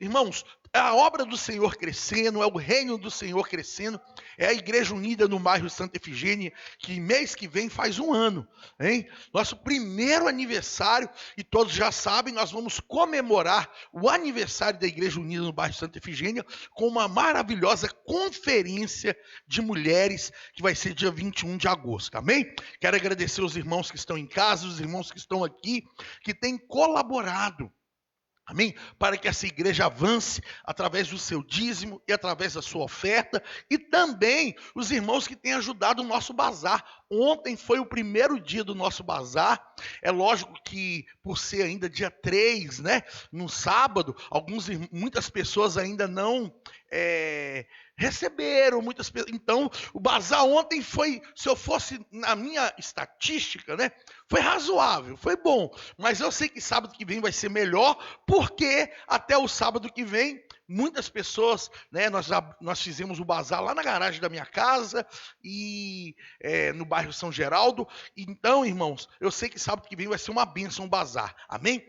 Irmãos, é a obra do Senhor crescendo, é o reino do Senhor crescendo, é a igreja unida no bairro Santa Efigênia, que mês que vem faz 1 ano, hein? Nosso primeiro aniversário, e todos já sabem, nós vamos comemorar o aniversário da igreja unida no bairro Santa Efigênia com uma maravilhosa conferência de mulheres, que vai ser dia 21 de agosto, amém? Quero agradecer os irmãos que estão em casa, os irmãos que estão aqui, que têm colaborado, amém? Para que essa igreja avance através do seu dízimo e através da sua oferta, e também os irmãos que têm ajudado o nosso bazar. Ontem foi o primeiro dia do nosso bazar. É lógico que por ser ainda dia 3, né, no sábado, muitas pessoas ainda não receberam, então o bazar ontem foi, se eu fosse na minha estatística, né, foi razoável, foi bom, mas eu sei que sábado que vem vai ser melhor, porque até o sábado que vem muitas pessoas, né, nós fizemos o bazar lá na garagem da minha casa e no bairro São Geraldo. Então, irmãos, eu sei que sábado que vem vai ser uma bênção o bazar, amém?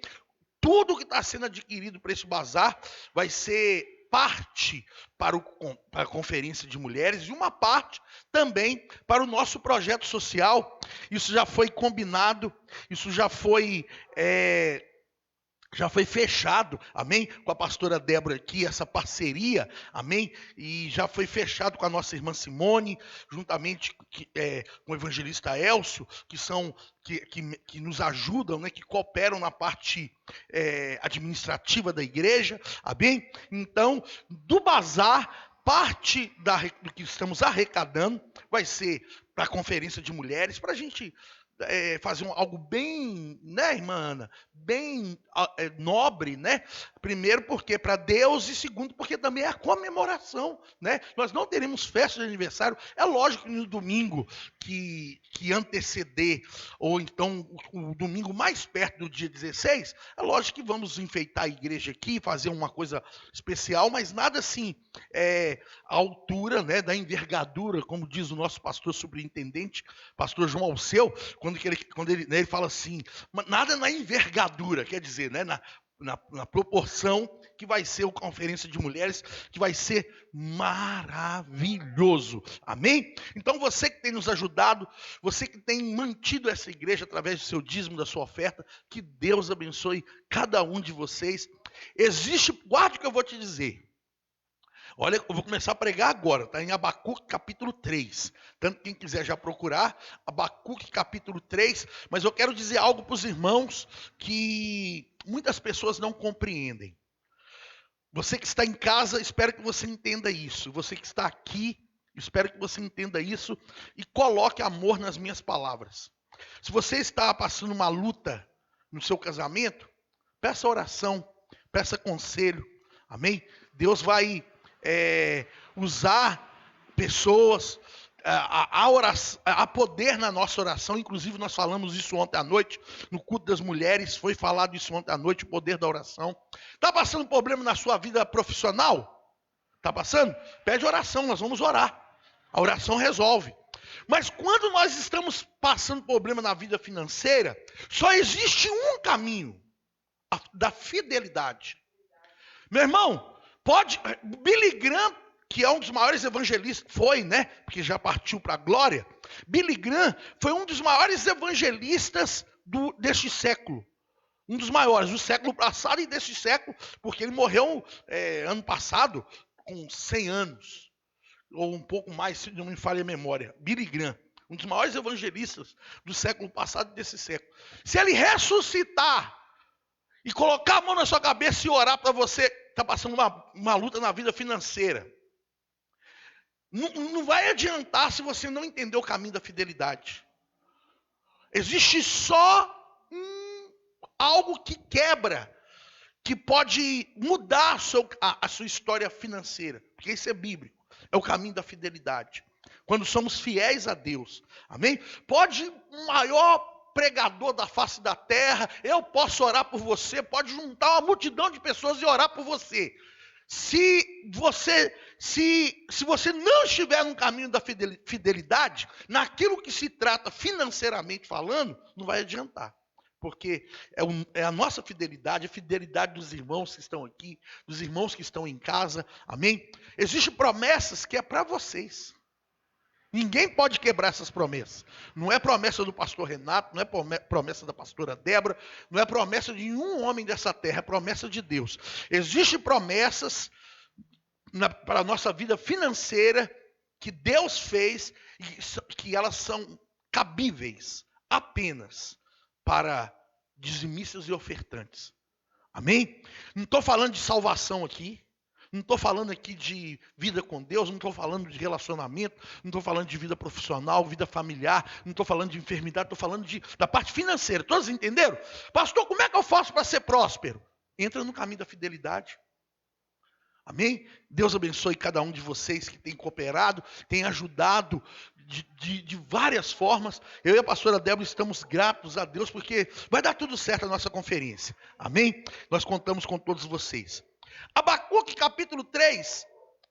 Tudo que está sendo adquirido para esse bazar vai ser parte para a conferência de mulheres e uma parte também para o nosso projeto social. Isso já foi combinado, isso já foi fechado, amém? Com a pastora Débora aqui, essa parceria, amém? E já foi fechado com a nossa irmã Simone, juntamente com o evangelista Elcio, que nos ajudam, né? Que cooperam na parte administrativa da igreja, amém? Então, do bazar, parte do que estamos arrecadando vai ser para a conferência de mulheres, para a gente fazer algo bem, né, irmã Ana, bem nobre, né? Primeiro porque para Deus e segundo porque também é a comemoração, né? Nós não teremos festa de aniversário. É lógico que no domingo que anteceder, ou então o domingo mais perto do dia 16, é lógico que vamos enfeitar a igreja aqui, fazer uma coisa especial, mas nada assim a altura, né, da envergadura, como diz o nosso pastor superintendente, pastor João Alceu, quando ele fala assim, nada na envergadura, quer dizer, né, na proporção que vai ser a conferência de mulheres, que vai ser maravilhoso, amém? Então você que tem nos ajudado, você que tem mantido essa igreja através do seu dízimo, da sua oferta, que Deus abençoe cada um de vocês. Guarde o que eu vou te dizer. Olha, eu vou começar a pregar agora, está em Abacuque capítulo 3. Tanto quem quiser já procurar, Abacuque capítulo 3. Mas eu quero dizer algo para os irmãos que muitas pessoas não compreendem. Você que está em casa, espero que você entenda isso. Você que está aqui, espero que você entenda isso e coloque amor nas minhas palavras. Se você está passando uma luta no seu casamento, peça oração, peça conselho, amém? Deus vai usar pessoas, há poder na nossa oração. Inclusive nós falamos isso ontem à noite, no culto das mulheres, foi falado isso ontem à noite, o poder da oração. Está passando problema na sua vida profissional? Está passando? Pede oração, nós vamos orar, a oração resolve. Mas quando nós estamos passando problema na vida financeira, só existe um caminho, da fidelidade. Meu irmão, Billy Graham, que é um dos maiores evangelistas, foi, né? Porque já partiu para a glória. Billy Graham foi um dos maiores evangelistas deste século. Um dos maiores, do século passado e deste século, porque ele morreu ano passado, com 100 anos. Ou um pouco mais, se não me falha a memória. Billy Graham, um dos maiores evangelistas do século passado e desse século. Se ele ressuscitar e colocar a mão na sua cabeça e orar para você, está passando uma luta na vida financeira, não vai adiantar se você não entender o caminho da fidelidade. Existe só algo que quebra, que pode mudar a sua história financeira, porque isso é bíblico, é o caminho da fidelidade. Quando somos fiéis a Deus, amém? Pode o maior pregador da face da terra, eu posso orar por você, pode juntar uma multidão de pessoas e orar por você. Se você não estiver no caminho da fidelidade, naquilo que se trata financeiramente falando, não vai adiantar. porque é a nossa fidelidade, a fidelidade dos irmãos que estão aqui, dos irmãos que estão em casa, amém? Existem promessas que é para vocês. Ninguém pode quebrar essas promessas. Não é promessa do pastor Renato, não é promessa da pastora Débora, não é promessa de nenhum homem dessa terra, é promessa de Deus. Existem promessas para a nossa vida financeira que Deus fez e que elas são cabíveis apenas para dizimistas e ofertantes. Amém? Não estou falando de salvação aqui. Não estou falando aqui de vida com Deus, não estou falando de relacionamento, não estou falando de vida profissional, vida familiar, não estou falando de enfermidade, estou falando da parte financeira. Todos entenderam? Pastor, como é que eu faço para ser próspero? Entra no caminho da fidelidade. Amém? Deus abençoe cada um de vocês que tem cooperado, tem ajudado de várias formas. Eu e a pastora Débora estamos gratos a Deus porque vai dar tudo certo a nossa conferência. Amém? Nós contamos com todos vocês. Abacuque capítulo 3,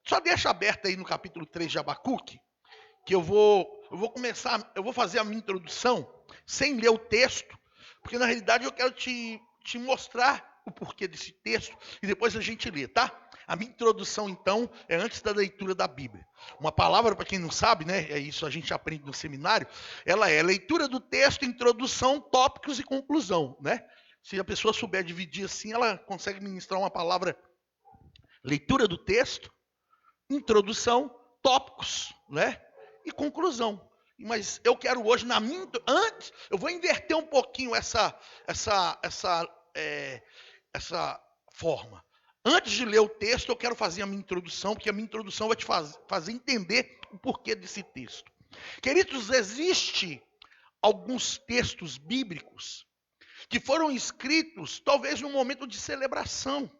só deixa aberto aí no capítulo 3 de Abacuque, que eu vou fazer a minha introdução sem ler o texto, porque na realidade eu quero te mostrar o porquê desse texto e depois a gente lê, tá? A minha introdução então é antes da leitura da Bíblia. Uma palavra, para quem não sabe, né, é isso a gente aprende no seminário, ela é leitura do texto, introdução, tópicos e conclusão, né? Se a pessoa souber dividir assim, ela consegue ministrar uma palavra. Leitura do texto, introdução, tópicos, né? E conclusão. Mas eu quero hoje, antes, eu vou inverter um pouquinho essa forma. Antes de ler o texto, eu quero fazer a minha introdução, porque a minha introdução vai te fazer entender o porquê desse texto. Queridos, existem alguns textos bíblicos que foram escritos, talvez num momento de celebração.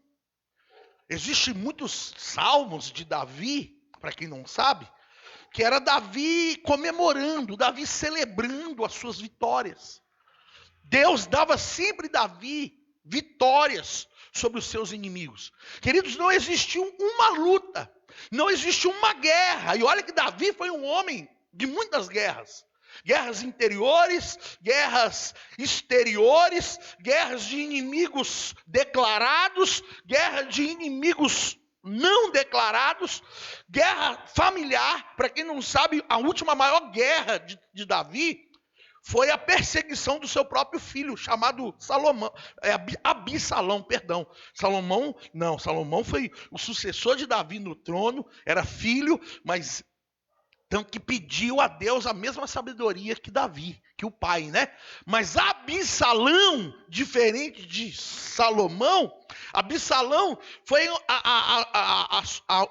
Existem muitos salmos de Davi, para quem não sabe, que era Davi comemorando, Davi celebrando as suas vitórias. Deus dava sempre a Davi vitórias sobre os seus inimigos. Queridos, não existiu uma luta, não existiu uma guerra. E olha que Davi foi um homem de muitas guerras. Guerras interiores, guerras exteriores, guerras de inimigos declarados, guerra de inimigos não declarados, guerra familiar. Para quem não sabe, a última maior guerra de Davi foi a perseguição do seu próprio filho, chamado Absalão, perdão. Salomão foi o sucessor de Davi no trono, era filho, mas tanto que pediu a Deus a mesma sabedoria que Davi, que o pai, né? Mas Absalão, diferente de Salomão, Absalão foi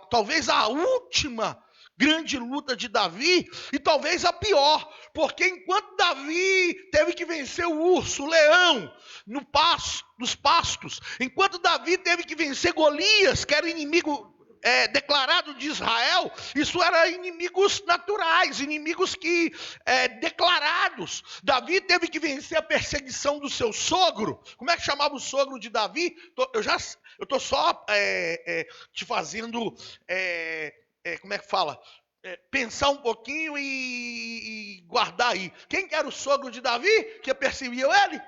talvez a última grande luta de Davi, e talvez a pior, porque enquanto Davi teve que vencer o urso, o leão, nos pastos, enquanto Davi teve que vencer Golias, que era inimigo declarado de Israel, isso eram inimigos naturais, inimigos declarados. Davi teve que vencer a perseguição do seu sogro. Como é que chamava o sogro de Davi? Eu estou só te fazendo, como é que fala? Pensar um pouquinho e guardar aí. Quem que era o sogro de Davi que perseguia ele?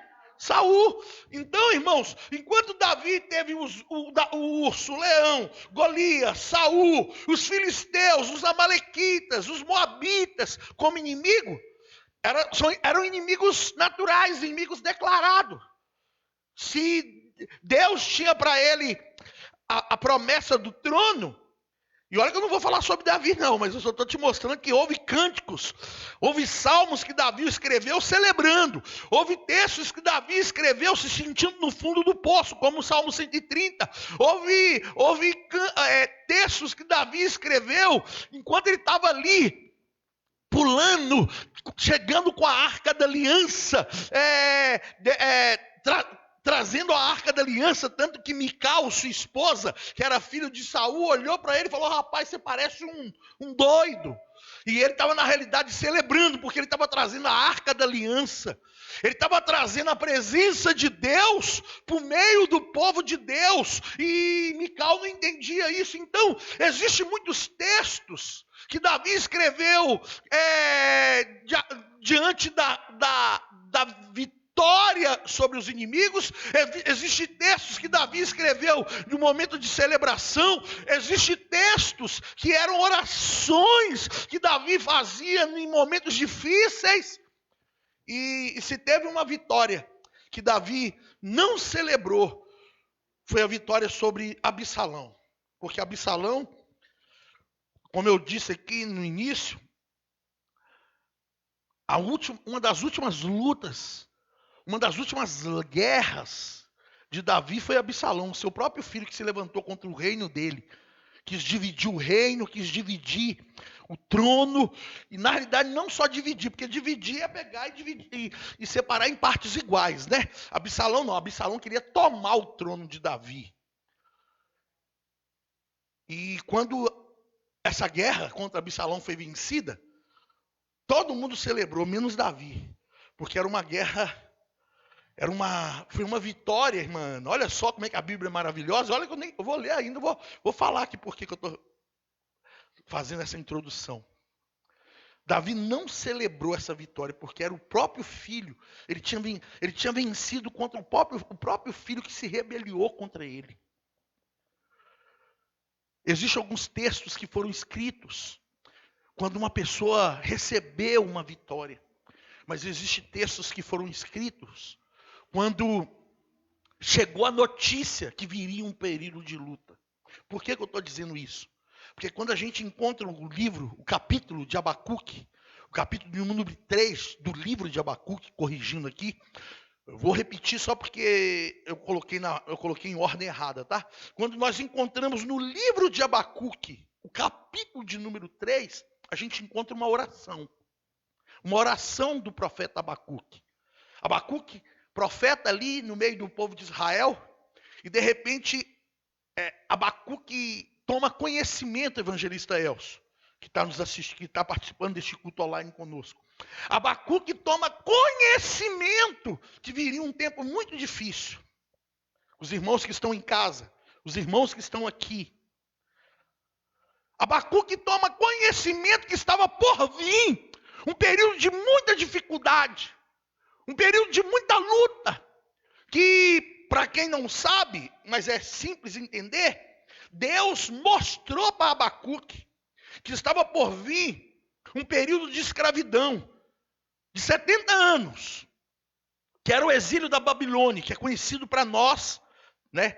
Saul. Então, irmãos, enquanto Davi teve o urso, o leão, Golias, Saul, os filisteus, os amalequitas, os moabitas como inimigo, eram inimigos naturais, inimigos declarados. Se Deus tinha para ele a promessa do trono, e olha que eu não vou falar sobre Davi não, mas eu só estou te mostrando que houve cânticos, houve salmos que Davi escreveu celebrando, houve textos que Davi escreveu se sentindo no fundo do poço, como o Salmo 130, houve textos que Davi escreveu enquanto ele estava ali, pulando, chegando com a arca da aliança, trazendo a arca da aliança, tanto que Mical, sua esposa, que era filho de Saul, olhou para ele e falou: rapaz, você parece um doido. E ele estava na realidade celebrando, porque ele estava trazendo a arca da aliança, ele estava trazendo a presença de Deus por meio do povo de Deus, e Mical não entendia isso. Então, existem muitos textos que Davi escreveu diante da vitória vitória sobre os inimigos, existem textos que Davi escreveu no momento de celebração, existem textos que eram orações que Davi fazia em momentos difíceis, e se teve uma vitória que Davi não celebrou, foi a vitória sobre Absalão, porque Absalão, como eu disse aqui no início, uma das últimas lutas, uma das últimas guerras de Davi foi Absalão, seu próprio filho que se levantou contra o reino dele, quis dividir o reino, quis dividir o trono, e na realidade não só dividir, porque dividir é pegar e dividir e separar em partes iguais, né? Absalão não, Absalão queria tomar o trono de Davi. E quando essa guerra contra Absalão foi vencida, todo mundo celebrou, menos Davi, porque era uma guerra, foi uma vitória, irmã. Olha só como é que a Bíblia é maravilhosa. Olha que eu vou ler ainda, vou falar aqui porque que eu estou fazendo essa introdução. Davi não celebrou essa vitória, porque era o próprio filho, ele tinha vencido contra o próprio filho que se rebeliou contra ele. Existem alguns textos que foram escritos quando uma pessoa recebeu uma vitória, mas existem textos que foram escritos quando chegou a notícia que viria um período de luta. Por que eu estou dizendo isso? Porque quando a gente encontra o livro, o capítulo de Abacuque, o capítulo número 3 do livro de Abacuque, corrigindo aqui, eu vou repetir só porque eu coloquei em ordem errada, tá? Quando nós encontramos no livro de Abacuque, o capítulo de número 3, a gente encontra uma oração do profeta Abacuque. Abacuque, profeta ali no meio do povo de Israel, e de repente Abacuque toma conhecimento, evangelista Elcio, que está nos assistindo, que está participando deste culto online conosco. Abacuque toma conhecimento que viria um tempo muito difícil. Os irmãos que estão em casa, os irmãos que estão aqui. Abacuque toma conhecimento que estava por vir um período de muita dificuldade, um período de muita luta, que, para quem não sabe, mas é simples entender, Deus mostrou para Abacuque que estava por vir um período de escravidão, de 70 anos, que era o exílio da Babilônia, que é conhecido para nós, né?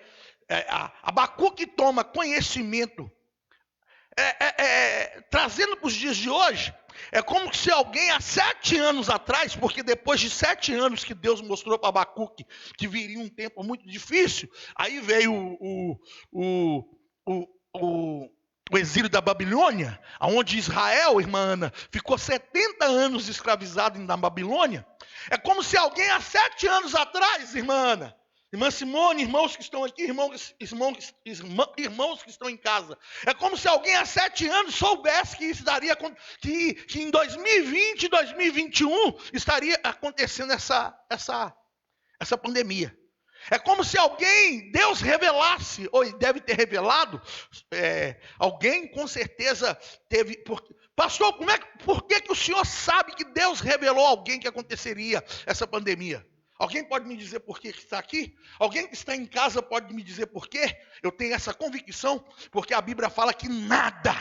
Abacuque toma conhecimento, trazendo para os dias de hoje, é como se alguém há 7 anos atrás, porque depois de 7 anos que Deus mostrou para Abacuque que viria um tempo muito difícil, aí veio o exílio da Babilônia, onde Israel, irmã Ana, ficou 70 anos escravizado na Babilônia. É como se alguém há 7 anos atrás, irmã Ana, irmã Simone, irmãos que estão aqui, irmãos que estão em casa, é como se alguém há 7 anos soubesse que isso daria, que em 2020 e 2021 estaria acontecendo essa pandemia. É como se Deus revelasse, ou deve ter revelado, alguém com certeza teve. Pastor, por que o senhor sabe que Deus revelou a alguém que aconteceria essa pandemia? Alguém pode me dizer por que está aqui? Alguém que está em casa pode me dizer por quê? Eu tenho essa convicção, porque a Bíblia fala que nada,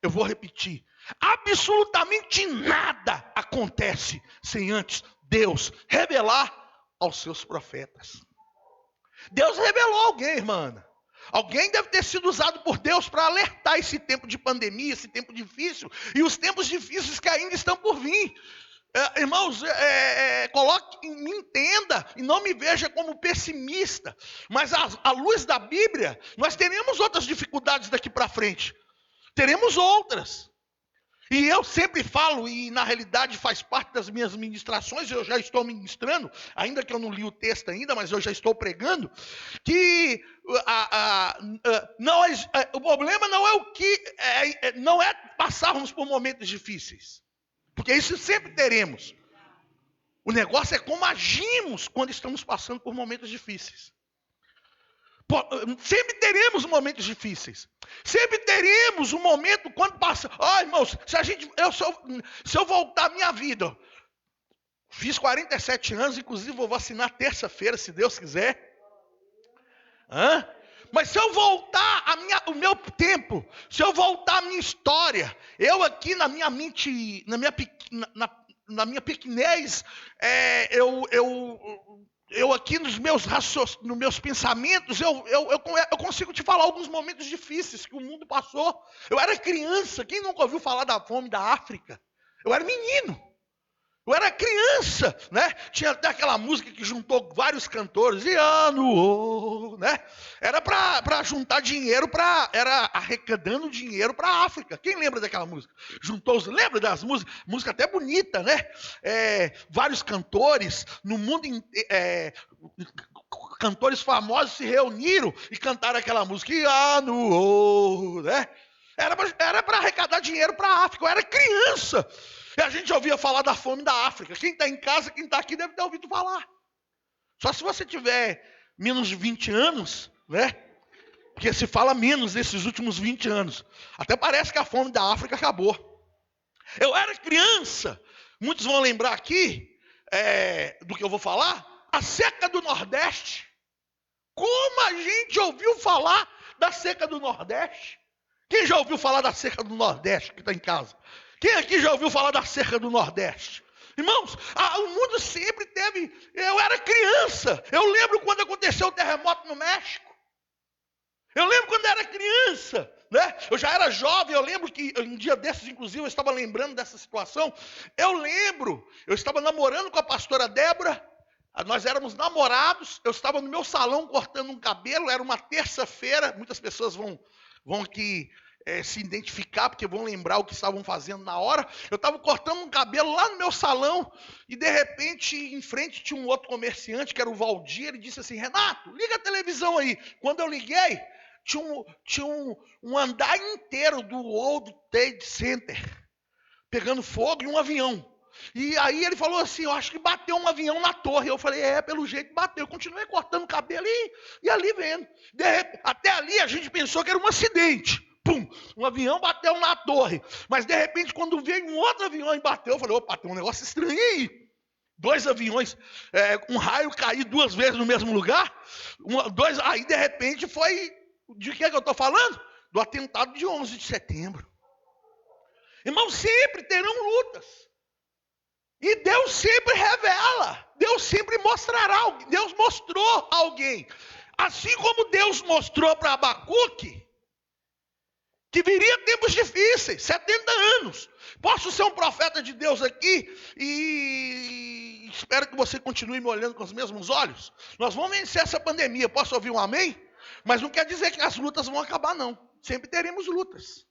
eu vou repetir, absolutamente nada acontece sem antes Deus revelar aos seus profetas. Deus revelou alguém, irmã. Alguém deve ter sido usado por Deus para alertar esse tempo de pandemia, esse tempo difícil, e os tempos difíceis que ainda estão por vir. Irmãos, me entenda e não me veja como pessimista, mas à luz da Bíblia, nós teremos outras dificuldades daqui para frente. Teremos outras. E eu sempre falo, e na realidade faz parte das minhas ministrações, eu já estou ministrando, ainda que eu não li o texto ainda, mas eu já estou pregando, que o problema não é não é passarmos por momentos difíceis, porque isso sempre teremos. O negócio é como agimos quando estamos passando por momentos difíceis. Sempre teremos momentos difíceis. Sempre teremos um momento quando passa. Irmãos, se eu voltar a minha vida, Fiz 47 anos, inclusive vou vacinar terça-feira, se Deus quiser. Mas se eu voltar o meu tempo, se eu voltar a minha história, eu aqui na minha mente, na minha pequenez, eu aqui nos meus pensamentos, eu consigo te falar alguns momentos difíceis que o mundo passou. Eu era criança, quem nunca ouviu falar da fome da África? Eu era menino. Eu era criança, né? Tinha até aquela música que juntou vários cantores, né? Era para juntar dinheiro, era arrecadando dinheiro para a África. Quem lembra daquela música? Lembra das músicas? Música até bonita, né? Vários cantores no mundo inteiro, cantores famosos se reuniram e cantaram aquela música, né? Era para arrecadar dinheiro para a África. Eu era criança. E a gente ouvia falar da fome da África. Quem está em casa, quem está aqui, deve ter ouvido falar. Só se você tiver menos de 20 anos, né? Porque se fala menos nesses últimos 20 anos. Até parece que a fome da África acabou. Eu era criança. Muitos vão lembrar aqui do que eu vou falar. A seca do Nordeste. Como a gente ouviu falar da seca do Nordeste? Quem já ouviu falar da seca do Nordeste que está em casa? Quem aqui já ouviu falar da seca do Nordeste? Irmãos, o mundo sempre teve... Eu era criança. Eu lembro quando aconteceu o terremoto no México. Eu lembro quando era criança, né? Eu já era jovem, eu lembro que um dia desses, inclusive, eu estava lembrando dessa situação. Eu estava namorando com a pastora Débora. Nós éramos namorados. Eu estava no meu salão cortando um cabelo. Era uma terça-feira. Muitas pessoas vão aqui... se identificar, porque vão lembrar o que estavam fazendo na hora. Eu estava cortando um cabelo lá no meu salão, e de repente, em frente tinha um outro comerciante, que era o Valdir. Ele disse assim: Renato, liga a televisão aí. Quando eu liguei, tinha um andar inteiro do World Trade Center pegando fogo e um avião. E aí ele falou assim: eu acho que bateu um avião na torre. Eu falei: pelo jeito bateu. Eu continuei cortando o cabelo e ali vendo. Até ali a gente pensou que era um acidente. Pum, um avião bateu na torre. Mas de repente, quando veio um outro avião e bateu, eu falei: opa, tem um negócio estranho aí. 2 aviões, um raio cair 2 vezes no mesmo lugar. Aí de repente foi... De que eu estou falando? Do atentado de 11 de setembro. Irmãos, sempre terão lutas. E Deus sempre revela. Deus sempre mostrará. Deus mostrou a alguém. Assim como Deus mostrou para Abacuque que viria tempos difíceis, 70 anos. Posso ser um profeta de Deus aqui e espero que você continue me olhando com os mesmos olhos. Nós vamos vencer essa pandemia. Posso ouvir um amém? Mas não quer dizer que as lutas vão acabar, não. Sempre teremos lutas.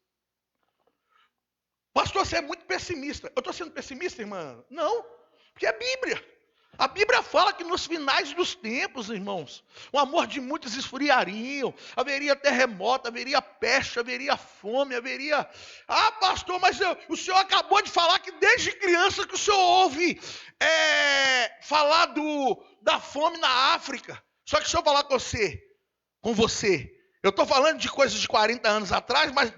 Pastor, você é muito pessimista. Eu estou sendo pessimista, irmã? Não, porque é Bíblia. A Bíblia fala que nos finais dos tempos, irmãos, o amor de muitos esfriariam, haveria terremoto, haveria peste, haveria fome, haveria... pastor, mas o senhor acabou de falar que desde criança que o senhor ouve falar da fome na África. Só que deixa eu falar com você, eu estou falando de coisas de 40 anos atrás, mas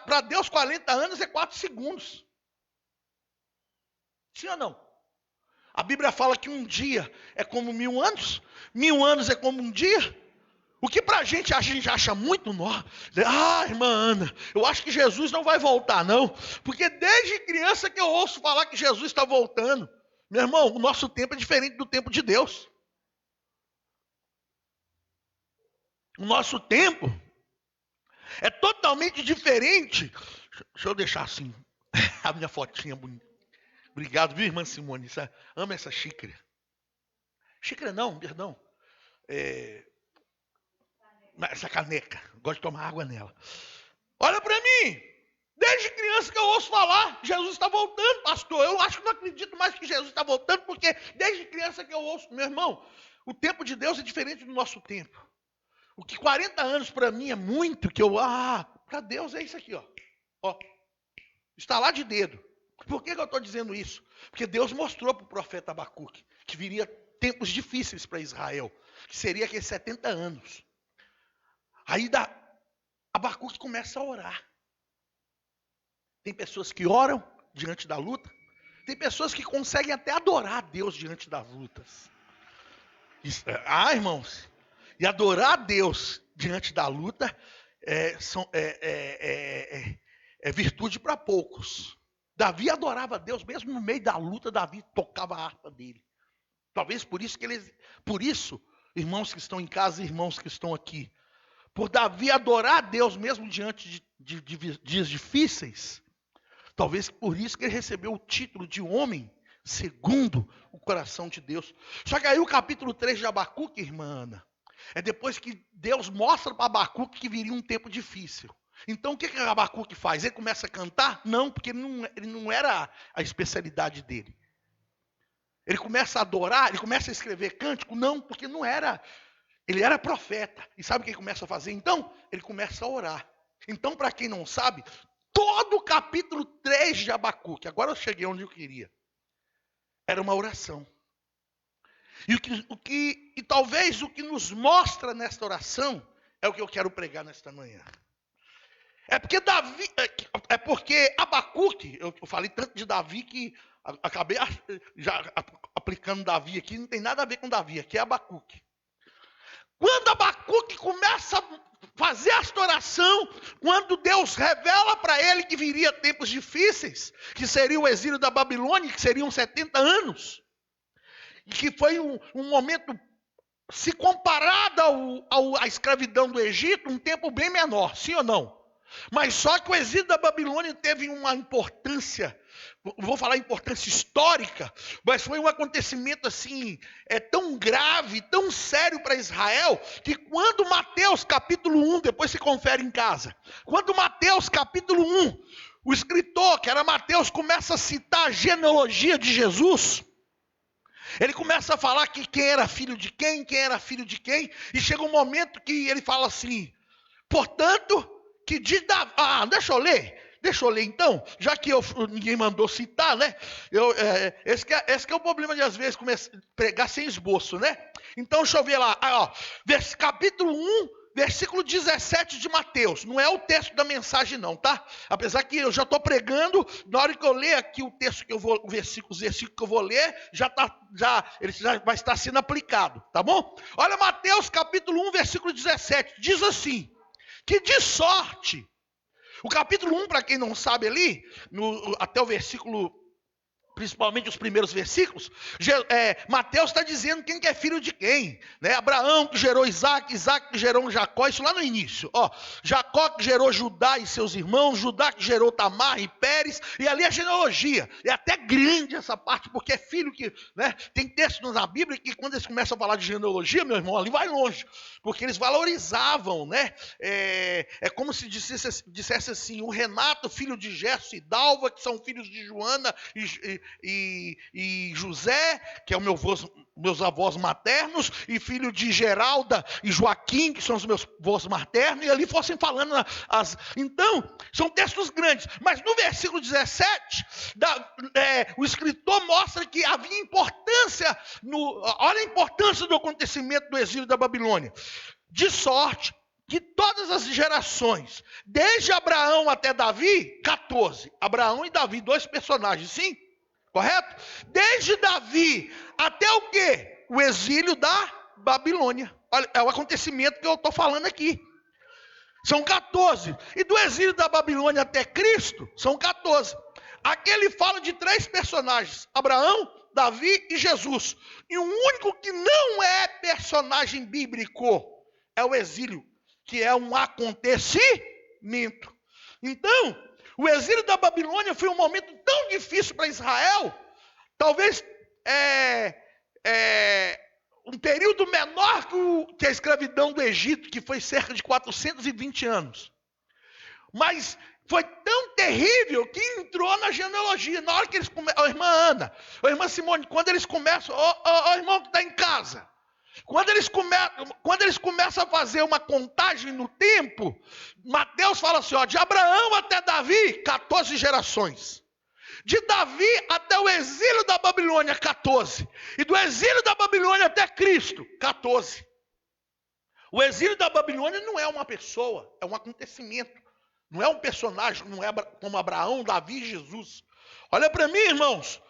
para Deus 40 anos é 4 segundos. Sim ou não? A Bíblia fala que um dia é como 1000 anos, 1000 anos é como um dia. O que para a gente acha muito nó. Irmã Ana, eu acho que Jesus não vai voltar, não. Porque desde criança que eu ouço falar que Jesus está voltando. Meu irmão, o nosso tempo é diferente do tempo de Deus. O nosso tempo é totalmente diferente. Deixa eu deixar assim, a minha fotinha bonita. Obrigado, viu, irmã Simone? Ama essa xícara. Xícara não, perdão. Essa caneca. Gosto de tomar água nela. Olha para mim. Desde criança que eu ouço falar, Jesus está voltando, pastor. Eu acho que não acredito mais que Jesus está voltando, porque desde criança que eu ouço, meu irmão, o tempo de Deus é diferente do nosso tempo. O que 40 anos para mim é muito, para Deus é isso aqui, ó. Está lá de dedo. Por que eu estou dizendo isso? Porque Deus mostrou para o profeta Abacuque que viria tempos difíceis para Israel, que seria aqueles 70 anos. Aí Abacuque começa a orar. Tem pessoas que oram diante da luta, Tem pessoas que conseguem até adorar a Deus diante das lutas. Irmãos, e adorar a Deus diante da luta é virtude para poucos. Davi adorava a Deus, mesmo no meio da luta, Davi tocava a harpa dele. Talvez por isso irmãos que estão em casa, irmãos que estão aqui, por Davi adorar a Deus mesmo diante de dias difíceis, talvez por isso que ele recebeu o título de homem segundo o coração de Deus. Só que aí o capítulo 3 de Abacuque, irmã Ana, é depois que Deus mostra para Abacuque que viria um tempo difícil. Então o que Abacuque faz? Ele começa a cantar? Não, porque ele não era a especialidade dele. Ele começa a adorar, ele começa a escrever cântico? Não, porque não era. Ele era profeta. E sabe o que ele começa a fazer? Então, ele começa a orar. Então, para quem não sabe, todo o capítulo 3 de Abacuque, agora eu cheguei onde eu queria, era uma oração. E talvez o que nos mostra nesta oração é o que eu quero pregar nesta manhã. É porque Abacuque, eu falei tanto de Davi que acabei já aplicando Davi aqui, não tem nada a ver com Davi, aqui é Abacuque. Quando Abacuque começa a fazer esta oração, quando Deus revela para ele que viria tempos difíceis, que seria o exílio da Babilônia, que seriam 70 anos, e que foi um momento, se comparado à escravidão do Egito, um tempo bem menor, sim ou não? Mas só que o exílio da Babilônia teve uma importância, vou falar importância histórica, mas foi um acontecimento assim, tão grave, tão sério para Israel, que quando Mateus capítulo 1, depois se confere em casa, quando Mateus capítulo 1, o escritor, que era Mateus, começa a citar a genealogia de Jesus, ele começa a falar que quem era filho de quem era filho de quem, e chega um momento que ele fala assim, portanto, que de Davi, deixa eu ler então, já que ninguém mandou citar, né? Esse que é o problema de às vezes pregar sem esboço, né? Então deixa eu ver lá, capítulo 1, versículo 17 de Mateus, não é o texto da mensagem não, tá? Apesar que eu já estou pregando, na hora que eu ler aqui o texto que eu vou, os versículos que eu vou ler, ele já vai estar sendo aplicado, tá bom? Olha Mateus capítulo 1, versículo 17, diz assim, que de sorte, o capítulo 1, para quem não sabe ali, até o versículo, principalmente os primeiros versículos, Mateus está dizendo quem que é filho de quem, né? Abraão que gerou Isaac, Isaac que gerou Jacó, isso lá no início, Jacó que gerou Judá e seus irmãos, Judá que gerou Tamar e Pérez, e ali a genealogia, é até grande essa parte, porque é filho que, né? Tem textos na Bíblia que quando eles começam a falar de genealogia, meu irmão, ali vai longe, porque eles valorizavam, né? É como se dissesse assim, o Renato, filho de Gerson e Dalva, que são filhos de Joana e José, que é meus avós maternos, e filho de Geralda e Joaquim, que são os meus avós maternos, e ali fossem falando então, são textos grandes, mas no versículo 17, o escritor mostra que havia importância, olha a importância do acontecimento do exílio da Babilônia, de sorte que todas as gerações, desde Abraão até Davi, 14, Abraão e Davi, dois personagens, sim? Correto? Desde Davi até o quê? O exílio da Babilônia. Olha, é o acontecimento que eu estou falando aqui. São 14. E do exílio da Babilônia até Cristo, são 14. Aqui ele fala de 3 personagens. Abraão, Davi e Jesus. E o único que não é personagem bíblico é o exílio, que é um acontecimento. Então, o exílio da Babilônia foi um momento tão difícil para Israel, talvez um período menor que a escravidão do Egito, que foi cerca de 420 anos. Mas foi tão terrível que entrou na genealogia. Na hora que eles começam, irmã Ana, irmã Simone, quando eles começam, irmão que está em casa, quando eles começam a fazer uma contagem no tempo, Mateus fala assim, de Abraão até Davi, 14 gerações. De Davi até o exílio da Babilônia, 14. E do exílio da Babilônia até Cristo, 14. O exílio da Babilônia não é uma pessoa, é um acontecimento. Não é um personagem, não é como Abraão, Davi e Jesus. Olha para mim, irmãos.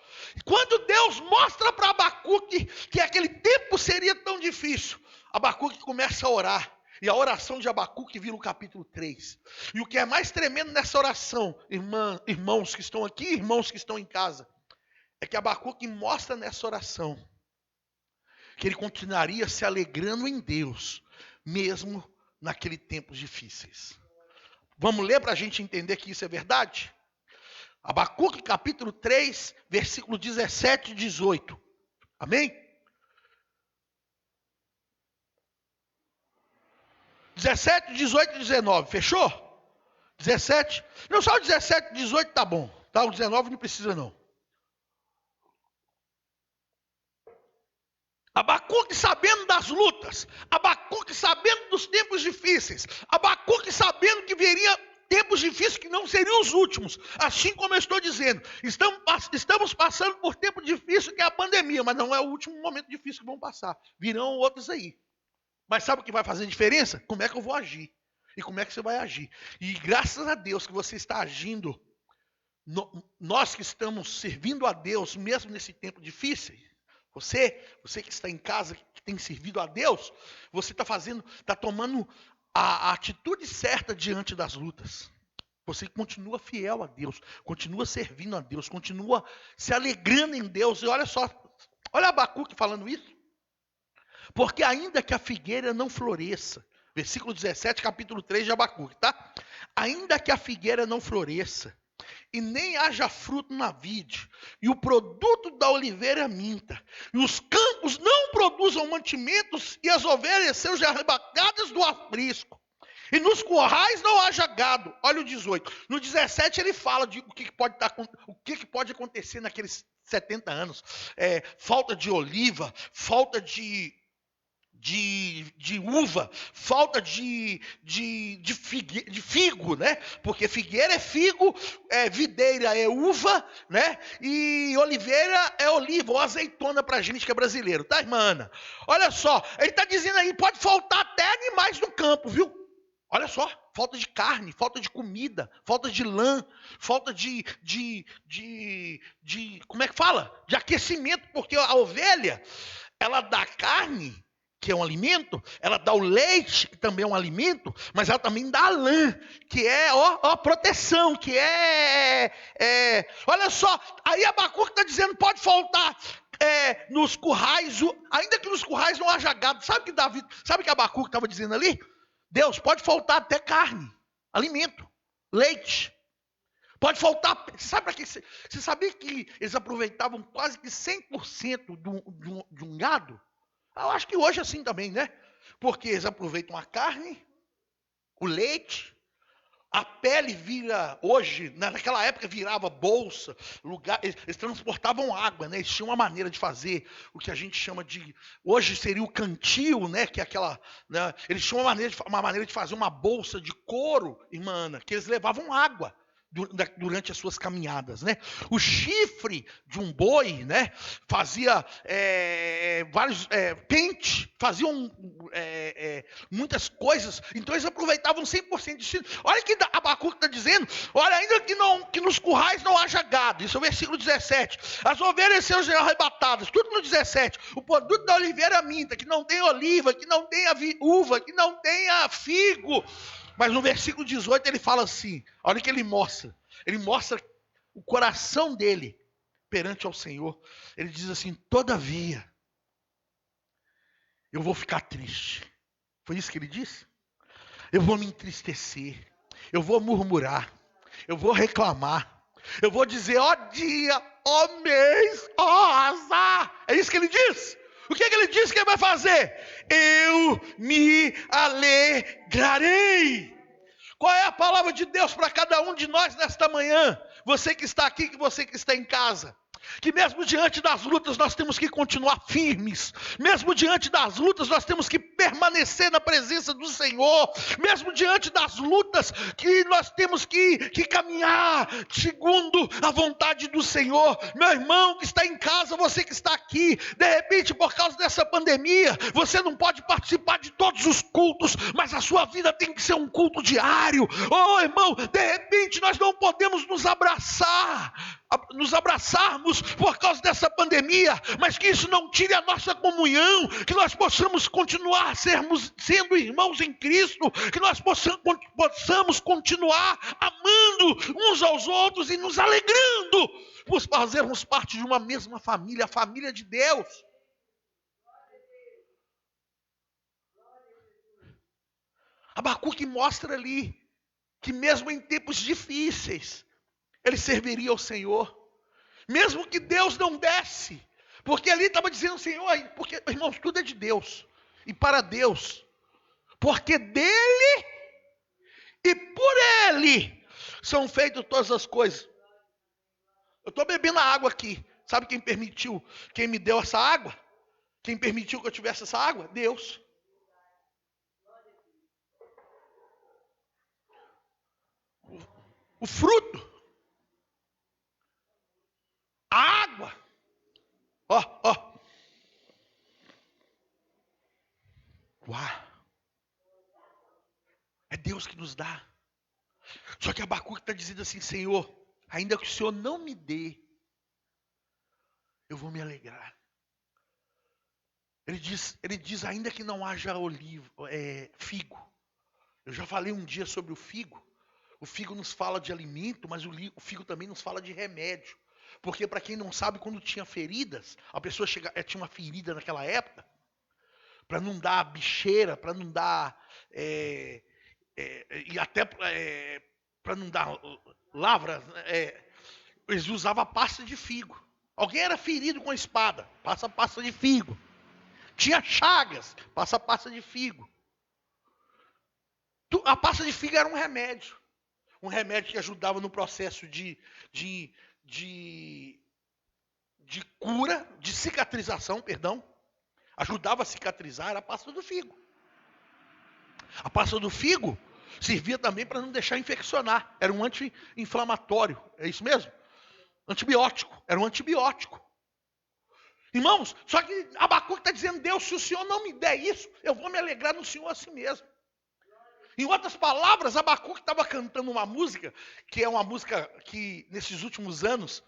Quando Deus mostra para Abacuque que aquele tempo seria tão difícil, Abacuque começa a orar. E a oração de Abacuque vira o capítulo 3. E o que é mais tremendo nessa oração, irmãos que estão aqui, irmãos que estão em casa, é que Abacuque mostra nessa oração que ele continuaria se alegrando em Deus, mesmo naqueles tempos difíceis. Vamos ler para a gente entender que isso é verdade? Abacuque capítulo 3, versículo 17 e 18. Amém? 17, 18 e 19. Fechou? 17. Não, só o 17 e 18 tá bom. Tá? O 19 não precisa não. Abacuque sabendo das lutas. Abacuque sabendo dos tempos difíceis. Abacuque sabendo que viria tempos difíceis que não seriam os últimos. Assim como eu estou dizendo. Estamos passando por tempo difícil que é a pandemia. Mas não é o último momento difícil que vão passar. Virão outros aí. Mas sabe o que vai fazer diferença? Como é que eu vou agir? E como é que você vai agir? E graças a Deus que você está agindo, nós que estamos servindo a Deus, mesmo nesse tempo difícil, você que está em casa, que tem servido a Deus, você está tomando a atitude certa diante das lutas. Você continua fiel a Deus, continua servindo a Deus, continua se alegrando em Deus. E olha só, olha Abacuque falando isso. Porque ainda que a figueira não floresça, versículo 17, capítulo 3 de Abacuque, tá? Ainda que a figueira não floresça, e nem haja fruto na vide, e o produto da oliveira minta, e os campos não produzam mantimentos, e as ovelhas sejam arrebatadas do aprisco, e nos currais não haja gado. Olha o 18. No 17 ele fala de o que pode acontecer naqueles 70 anos. Falta de oliva, falta de uva, falta de figo, né? Porque figueira é figo, videira é uva, né? E oliveira é oliva, ou azeitona pra gente que é brasileiro, tá, irmã Ana? Olha só, ele está dizendo aí, pode faltar até animais no campo, viu? Olha só, falta de carne, falta de comida, falta de lã, falta de como é que fala? De aquecimento, porque a ovelha, ela dá carne, que é um alimento, ela dá o leite, que também é um alimento, mas ela também dá a lã, que é proteção, que olha só, aí Abacuque está dizendo, pode faltar nos currais, ainda que nos currais não haja gado. Sabe que Abacuque estava dizendo ali? Deus, pode faltar até carne, alimento, leite. Pode faltar, sabe para que? Você sabia que eles aproveitavam quase que 100% de um gado? Eu acho que hoje é assim também, né? Porque eles aproveitam a carne, o leite, a pele vira, hoje, naquela época virava bolsa, eles transportavam água, né? Eles tinham uma maneira de fazer o que a gente chama de, hoje seria o cantil, né? Que é aquela, né? Eles tinham uma maneira de fazer uma bolsa de couro, irmã Ana, que eles levavam água durante as suas caminhadas, né? O chifre de um boi, né? Fazia vários pente, faziam muitas coisas. Então eles aproveitavam 100% de. Olha que Abacuque está dizendo. Olha, ainda que nos currais não haja gado. Isso é o versículo 17. As ovelhas sejam arrebatadas. Tudo no 17. O produto da oliveira minta, que não tem oliva, que não tenha uva, que não tenha figo. Mas no versículo 18 ele fala assim, olha o que ele mostra o coração dele perante ao Senhor. Ele diz assim, todavia, eu vou ficar triste. Foi isso que ele disse? Eu vou me entristecer, eu vou murmurar, eu vou reclamar, eu vou dizer, ó dia, ó mês, ó azar. É isso que ele diz? O que ele disse que ele vai fazer? Eu me alegrarei. Qual é a palavra de Deus para cada um de nós nesta manhã? Você que está aqui, você que está em casa. Que mesmo diante das lutas nós temos que continuar firmes. Mesmo diante das lutas nós temos que permanecer na presença do Senhor. Mesmo diante das lutas que nós temos que caminhar segundo a vontade do Senhor. Meu irmão que está em casa, você que está aqui, de repente por causa dessa pandemia, você não pode participar de todos os cultos, mas a sua vida tem que ser um culto diário. Oh irmão, de repente nós não podemos nos abraçar. nos abraçarmos por causa dessa pandemia, mas que isso não tire a nossa comunhão, que nós possamos continuar sendo irmãos em Cristo, que nós possamos continuar amando uns aos outros e nos alegrando por fazermos parte de uma mesma família, a família de Deus. Abacuque mostra ali que mesmo em tempos difíceis, ele serviria ao Senhor, mesmo que Deus não desse, porque ali estava dizendo, Senhor, porque, irmãos, tudo é de Deus, e para Deus, porque dele e por ele são feitas todas as coisas. Eu estou bebendo a água aqui, sabe quem permitiu, quem me deu essa água? Quem permitiu que eu tivesse essa água? Deus. O fruto, a água, ó. Uau. É Deus que nos dá. Só que Abacuque está dizendo assim, Senhor, ainda que o Senhor não me dê, eu vou me alegrar. Ele diz ainda que não haja figo. Eu já falei um dia sobre o figo. O figo nos fala de alimento, mas o figo também nos fala de remédio. Porque para quem não sabe, quando tinha feridas, a pessoa tinha uma ferida naquela época, para não dar bicheira, para não dar e até para não dar lavras, eles usavam pasta de figo. Alguém era ferido com a espada, passa pasta de figo. Tinha chagas, passa pasta de figo. A pasta de figo era um remédio. Um remédio que ajudava no processo de cura, de cicatrização, perdão. Ajudava a cicatrizar, era a pasta do figo. A pasta do figo servia também para não deixar infeccionar. Era um anti-inflamatório, é isso mesmo? Antibiótico, era um antibiótico. Irmãos, só que Abacuque está dizendo, Deus, se o Senhor não me der isso, eu vou me alegrar no Senhor assim mesmo. Em outras palavras, Abacuque estava cantando uma música, que é uma música que nesses últimos anos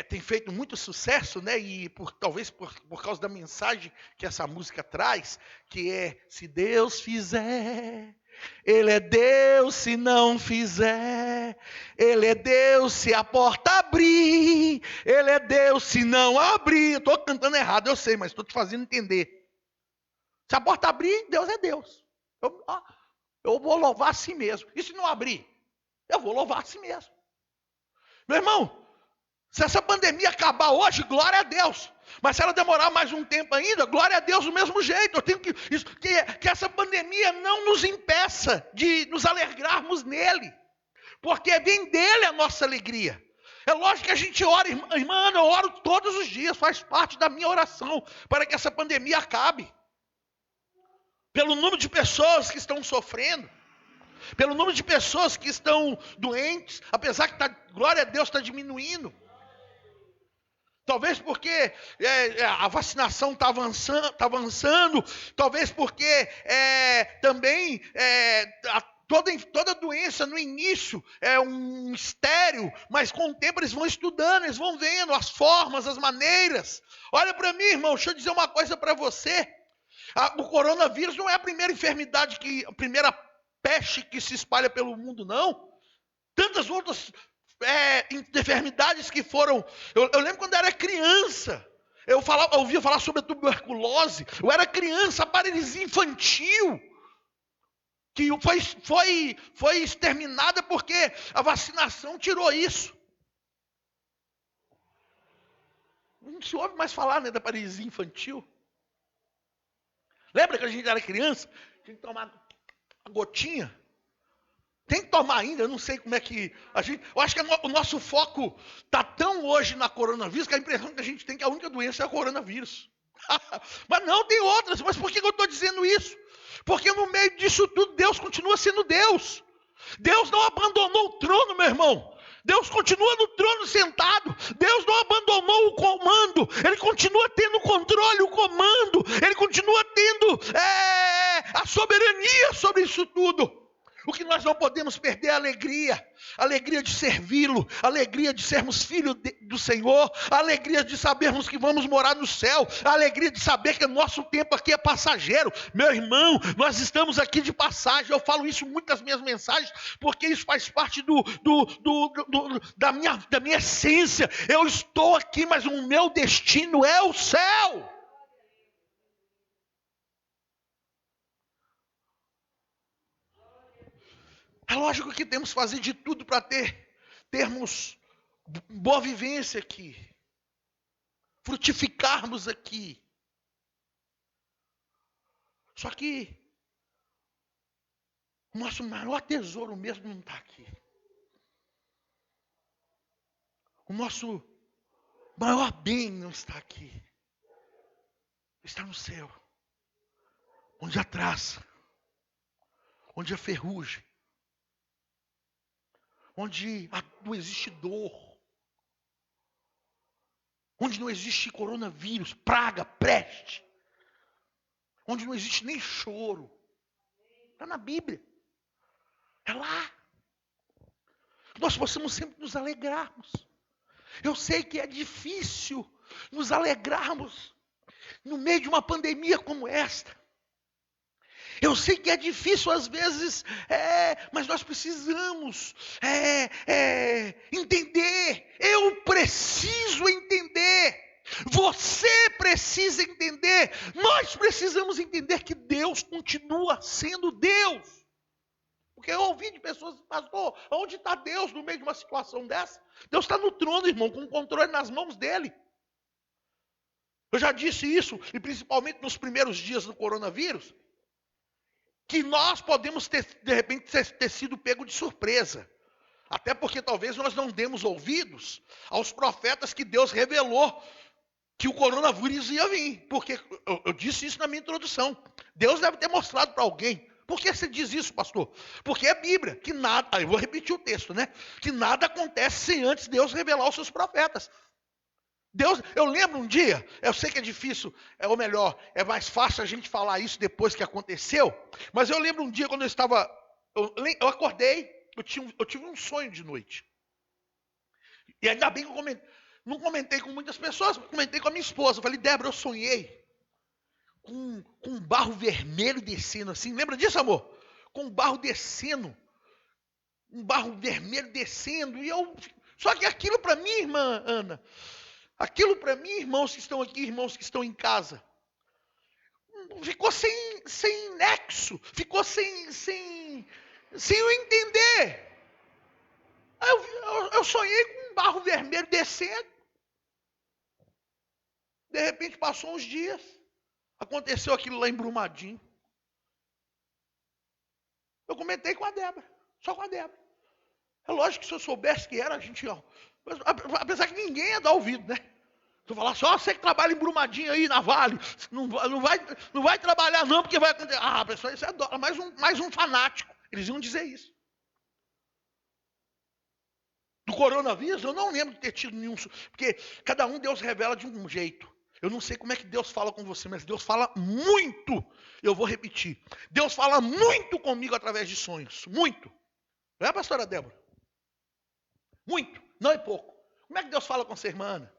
tem feito muito sucesso, né? E talvez por causa da mensagem que essa música traz, que é, se Deus fizer, Ele é Deus, se não fizer, Ele é Deus, se a porta abrir, Ele é Deus, se não abrir. Estou cantando errado, eu sei, mas estou te fazendo entender. Se a porta abrir, Deus é Deus. Eu vou louvar a si mesmo. E se não abrir? Eu vou louvar a si mesmo. Meu irmão, se essa pandemia acabar hoje, glória a Deus. Mas se ela demorar mais um tempo ainda, glória a Deus do mesmo jeito. Eu tenho que essa pandemia não nos impeça de nos alegrarmos nele. Porque vem dele a nossa alegria. É lógico que a gente ora, irmã, eu oro todos os dias, faz parte da minha oração, para que essa pandemia acabe. Pelo número de pessoas que estão sofrendo, pelo número de pessoas que estão doentes, apesar que, glória a Deus, está diminuindo. Talvez porque a vacinação está avançando, talvez porque também toda doença no início é um mistério, mas com o tempo eles vão estudando, eles vão vendo as formas, as maneiras. Olha para mim, irmão, deixa eu dizer uma coisa para você. O coronavírus não é a primeira enfermidade, a primeira peste que se espalha pelo mundo, não. Tantas outras enfermidades que foram... Eu lembro quando eu era criança, eu ouvia falar sobre a tuberculose. Eu era criança, a paralisia infantil, que foi exterminada porque a vacinação tirou isso. Não se ouve mais falar, né, da paralisia infantil. Lembra que a gente era criança? Tinha que tomar a gotinha. Tem que tomar ainda, eu não sei como é que a gente... Eu acho que o nosso foco está tão hoje na coronavírus que a impressão que a gente tem que a única doença é o coronavírus. Mas não, tem outras. Mas por que eu estou dizendo isso? Porque no meio disso tudo, Deus continua sendo Deus. Deus não abandonou o trono, meu irmão. Deus continua no trono sentado. Deus não abandonou o comando. Ele continua tendo o controle, o comando. Ele continua tendo a soberania sobre isso tudo. O que nós não podemos perder é a alegria de servi-lo, a alegria de sermos filhos do Senhor, a alegria de sabermos que vamos morar no céu, a alegria de saber que o nosso tempo aqui é passageiro. Meu irmão, nós estamos aqui de passagem. Eu falo isso muito nas minhas mensagens, porque isso faz parte da minha essência. Eu estou aqui, mas o meu destino é o céu. É lógico que temos que fazer de tudo para termos boa vivência aqui, frutificarmos aqui. Só que o nosso maior tesouro mesmo não está aqui. O nosso maior bem não está aqui. Está no céu, onde a traça, onde a ferrugem, onde não existe dor, onde não existe coronavírus, praga, peste, onde não existe nem choro. Está na Bíblia. É lá. Nós possamos sempre nos alegrarmos. Eu sei que é difícil nos alegrarmos no meio de uma pandemia como esta. Eu sei que é difícil às vezes, mas nós precisamos entender. Eu preciso entender. Você precisa entender. Nós precisamos entender que Deus continua sendo Deus. Porque eu ouvi de pessoas, pastor, onde está Deus no meio de uma situação dessa? Deus está no trono, irmão, com o controle nas mãos dele. Eu já disse isso, e principalmente nos primeiros dias do coronavírus, que nós podemos de repente ter sido pego de surpresa. Até porque talvez nós não demos ouvidos aos profetas que Deus revelou que o coronavírus ia vir. Porque eu disse isso na minha introdução. Deus deve ter mostrado para alguém. Por que você diz isso, pastor? Porque é Bíblia, que nada, eu vou repetir o texto, né? Que nada acontece sem antes Deus revelar os seus profetas. Deus, eu lembro um dia, eu sei que é difícil, ou melhor, é mais fácil a gente falar isso depois que aconteceu, mas eu lembro um dia quando eu acordei, eu tive um sonho de noite. E ainda bem que eu não comentei com muitas pessoas, comentei com a minha esposa. Eu falei, Débora, eu sonhei com um barro vermelho descendo assim. Lembra disso, amor? Com um barro descendo. Um barro vermelho descendo. Só que aquilo para mim, irmã Ana, aquilo para mim, irmãos que estão aqui, irmãos que estão em casa, ficou sem nexo, ficou sem eu entender. Eu sonhei com um barro vermelho descendo. De repente passou uns dias, aconteceu aquilo lá em Brumadinho. Eu comentei com a Débora, só com a Débora. É lógico que se eu soubesse que era, a gente ia. Apesar que ninguém ia dar ouvido, né? Se eu falar só você que trabalha em Brumadinho aí na Vale, não vai trabalhar não, porque vai acontecer. Ah, pessoal, isso é mais um fanático. Eles iam dizer isso. Do coronavírus, eu não lembro de ter tido nenhum. Porque cada um Deus revela de um jeito. Eu não sei como é que Deus fala com você, mas Deus fala muito. Eu vou repetir. Deus fala muito comigo através de sonhos. Muito. Não é, pastora Débora? Muito. Não é pouco. Como é que Deus fala com você, irmã Ana?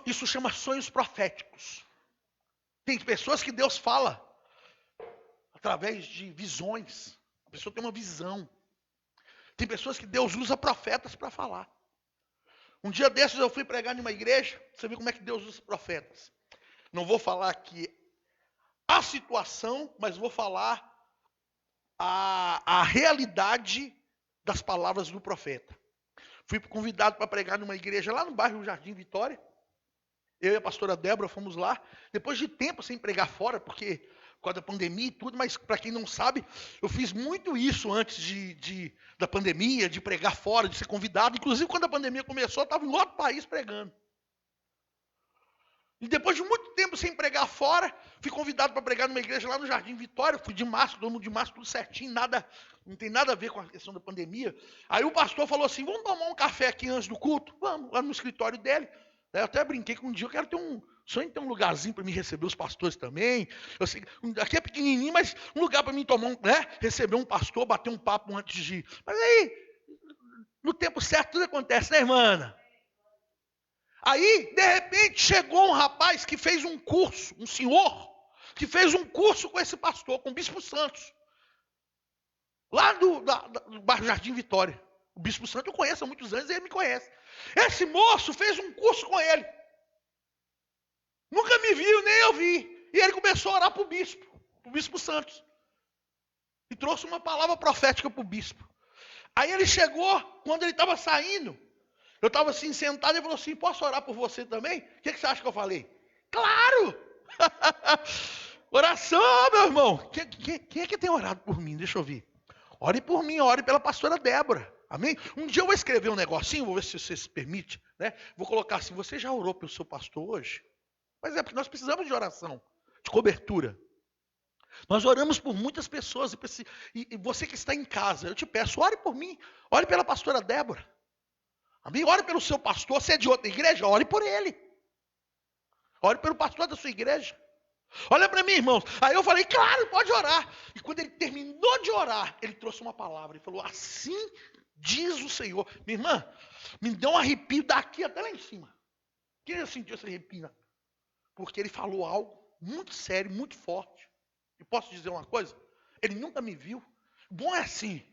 Isso chama sonhos proféticos. Tem pessoas que Deus fala através de visões. A pessoa tem uma visão. Tem pessoas que Deus usa profetas para falar. Um dia desses eu fui pregar numa igreja. Você vê como é que Deus usa profetas. Não vou falar aqui a situação, mas vou falar a realidade das palavras do profeta. Fui convidado para pregar numa igreja lá no bairro Jardim Vitória. Eu e a pastora Débora fomos lá. Depois de tempo sem pregar fora, porque por causa da pandemia e tudo, mas para quem não sabe, eu fiz muito isso antes da pandemia, de pregar fora, de ser convidado. Inclusive, quando a pandemia começou, eu estava em outro país pregando. E depois de muito tempo sem pregar fora, fui convidado para pregar numa igreja lá no Jardim Vitória. Fui de máscara, todo mundo de máscara, tudo certinho, não tem nada a ver com a questão da pandemia. Aí o pastor falou assim, vamos tomar um café aqui antes do culto? Vamos, lá no escritório dele. Eu até brinquei que um dia eu quero ter Sonho em ter um lugarzinho para me receber os pastores também. Eu sei, aqui é pequenininho, mas um lugar para mim tomar receber um pastor, bater um papo antes de ir. Mas aí, no tempo certo, tudo acontece, né, irmã? Aí, de repente, chegou um rapaz que fez um curso, um senhor, que fez um curso com esse pastor, com o Bispo Santos. Lá do bairro Jardim Vitória. O Bispo Santos eu conheço há muitos anos e ele me conhece. Esse moço fez um curso com ele. Nunca me viu, nem eu vi. E ele começou a orar para o Bispo Santos. E trouxe uma palavra profética para o bispo. Aí ele chegou, quando ele estava saindo, eu estava assim sentado e falou assim, posso orar por você também? O que você acha que eu falei? Claro! Oração, meu irmão. Quem é que tem orado por mim? Deixa eu ver. Ore por mim, ore pela pastora Débora. Amém? Um dia eu vou escrever um negocinho, vou ver se você se permite, né? Vou colocar assim, você já orou pelo seu pastor hoje? Mas é porque nós precisamos de oração, de cobertura. Nós oramos por muitas pessoas, e você que está em casa, eu te peço, ore por mim, ore pela pastora Débora. Amém? Ore pelo seu pastor, se é de outra igreja, ore por ele. Ore pelo pastor da sua igreja. Olha para mim, irmãos. Aí eu falei, claro, pode orar. E quando ele terminou de orar, ele trouxe uma palavra. Ele falou, assim diz o Senhor. Minha irmã, me deu um arrepio daqui até lá em cima. Quem já sentiu esse arrepio? Porque ele falou algo muito sério, muito forte. E posso dizer uma coisa? Ele nunca me viu. Bom é assim.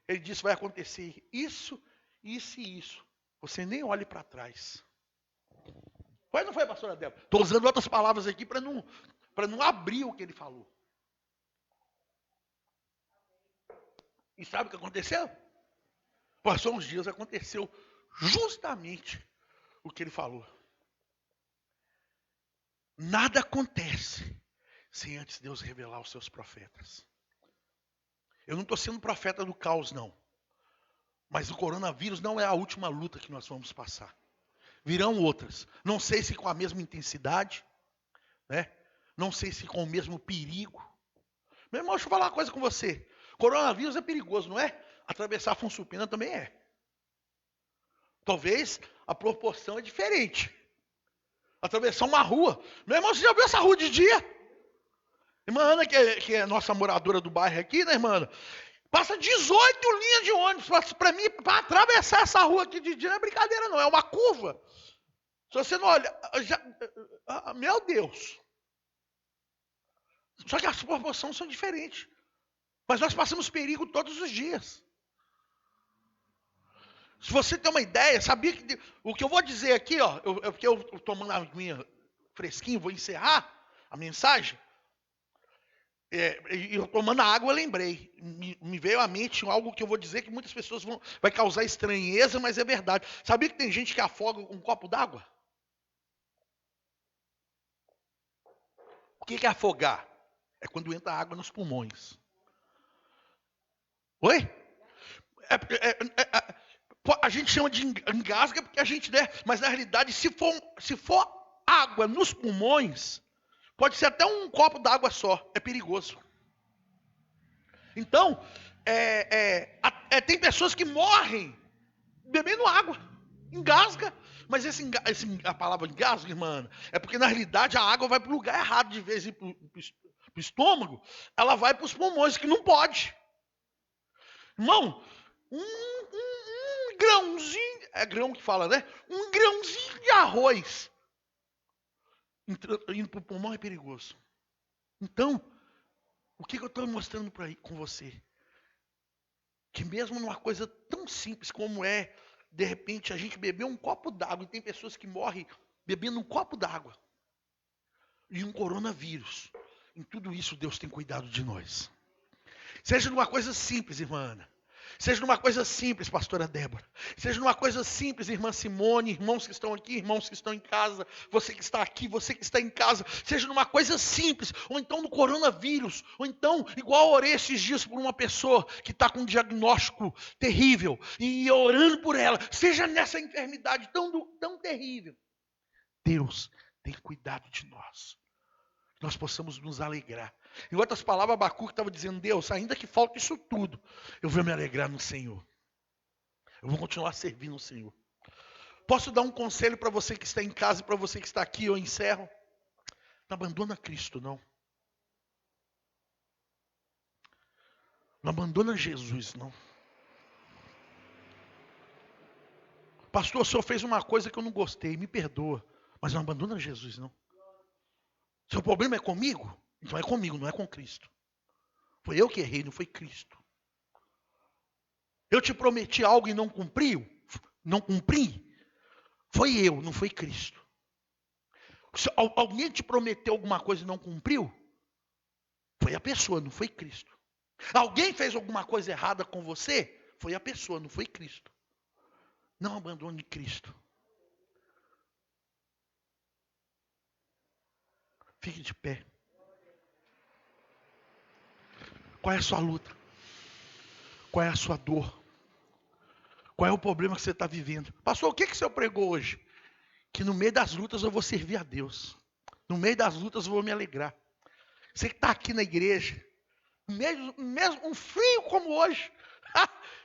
Ele disse, vai acontecer isso, isso e isso. Você nem olhe para trás. Foi ou não foi, pastora Débora? Estou usando outras palavras aqui para não abrir o que ele falou. E sabe o que aconteceu? Passou uns dias, aconteceu justamente o que ele falou. Nada acontece sem antes Deus revelar os seus profetas. Eu não estou sendo profeta do caos, não. Mas o coronavírus não é a última luta que nós vamos passar. Virão outras. Não sei se com a mesma intensidade, né? Não sei se com o mesmo perigo. Meu irmão, deixa eu falar uma coisa com você. Coronavírus é perigoso, não é? Atravessar a Afonso Pena também é. Talvez a proporção é diferente. Atravessar uma rua. Meu irmão, você já viu essa rua de dia? Irmã Ana, que é nossa moradora do bairro aqui, né, irmã Ana? Passa 18 linhas de ônibus. Para mim, para atravessar essa rua aqui de dia não é brincadeira, não. É uma curva. Se você não olha... meu Deus. Só que as proporções são diferentes. Mas nós passamos perigo todos os dias. Se você tem uma ideia, sabia que... O que eu vou dizer aqui, ó, porque eu tomando a aguinha fresquinho, vou encerrar a mensagem. E eu tomando a água, eu lembrei. Me veio à mente algo que eu vou dizer que muitas pessoas vai causar estranheza, mas é verdade. Sabia que tem gente que afoga um copo d'água? O que é afogar? É quando entra água nos pulmões. Oi? A gente chama de engasga porque a gente, né? Mas na realidade, se for água nos pulmões, pode ser até um copo d'água só. É perigoso. Então, tem pessoas que morrem bebendo água. Engasga. Mas a palavra engasga, irmã, é porque na realidade a água vai para o lugar errado. De vez em para o estômago, ela vai para os pulmões, que não pode. Irmão, um grãozinho, é grão que fala, né? Um grãozinho de arroz indo para o pulmão é perigoso. Então, o que eu estou mostrando com você? Que mesmo numa coisa tão simples como é, de repente, a gente beber um copo d'água, e tem pessoas que morrem bebendo um copo d'água, e um coronavírus. Em tudo isso, Deus tem cuidado de nós. Seja numa coisa simples, irmã Ana. Seja numa coisa simples, pastora Débora. Seja numa coisa simples, irmã Simone, irmãos que estão aqui, irmãos que estão em casa, você que está aqui, você que está em casa. Seja numa coisa simples, ou então no coronavírus, ou então, igual eu orei esses dias por uma pessoa que está com um diagnóstico terrível, e orando por ela, seja nessa enfermidade tão terrível. Deus tem cuidado de nós. Nós possamos nos alegrar. Em outras palavras, Abacuque estava dizendo, Deus, ainda que falte isso tudo, eu vou me alegrar no Senhor. Eu vou continuar servindo o Senhor. Posso dar um conselho para você que está em casa e para você que está aqui, eu encerro. Não abandona Cristo, não. Não abandona Jesus, não. Pastor, o senhor fez uma coisa que eu não gostei, me perdoa. Mas não abandona Jesus, não. Seu problema é comigo? Então é comigo, não é com Cristo. Foi eu que errei, não foi Cristo. Eu te prometi algo e não cumpriu? Não cumpri? Foi eu, não foi Cristo. Se alguém te prometeu alguma coisa e não cumpriu? Foi a pessoa, não foi Cristo. Alguém fez alguma coisa errada com você? Foi a pessoa, não foi Cristo. Não abandone Cristo. Fique de pé. Qual é a sua luta? Qual é a sua dor? Qual é o problema que você está vivendo? Pastor, o que o senhor pregou hoje? Que no meio das lutas eu vou servir a Deus. No meio das lutas eu vou me alegrar. Você que está aqui na igreja, mesmo um frio como hoje,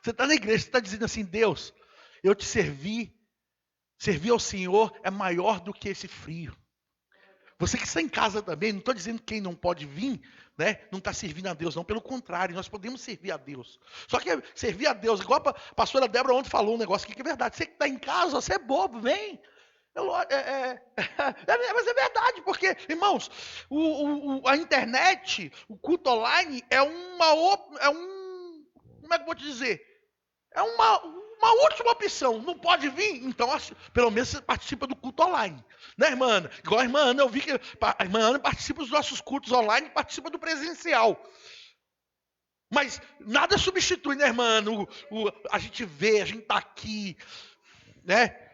você está na igreja, você está dizendo assim, Deus, eu te servi, servir ao Senhor é maior do que esse frio. Você que está em casa também, não estou dizendo que quem não pode vir, né, não está servindo a Deus, não. Pelo contrário, nós podemos servir a Deus. Só que servir a Deus, igual a pastora Débora ontem falou um negócio aqui que é verdade. Você que está em casa, você é bobo, vem. Mas é verdade, porque, irmãos, a internet, o culto online é como é que eu vou te dizer? É uma última opção. Não pode vir? Então, pelo menos você participa do culto online. Né, irmã Ana? Igual a irmã Ana, eu vi que a irmã Ana participa dos nossos cultos online e participa do presencial. Mas nada substitui, né, irmã Ana? A gente vê, a gente está aqui, né?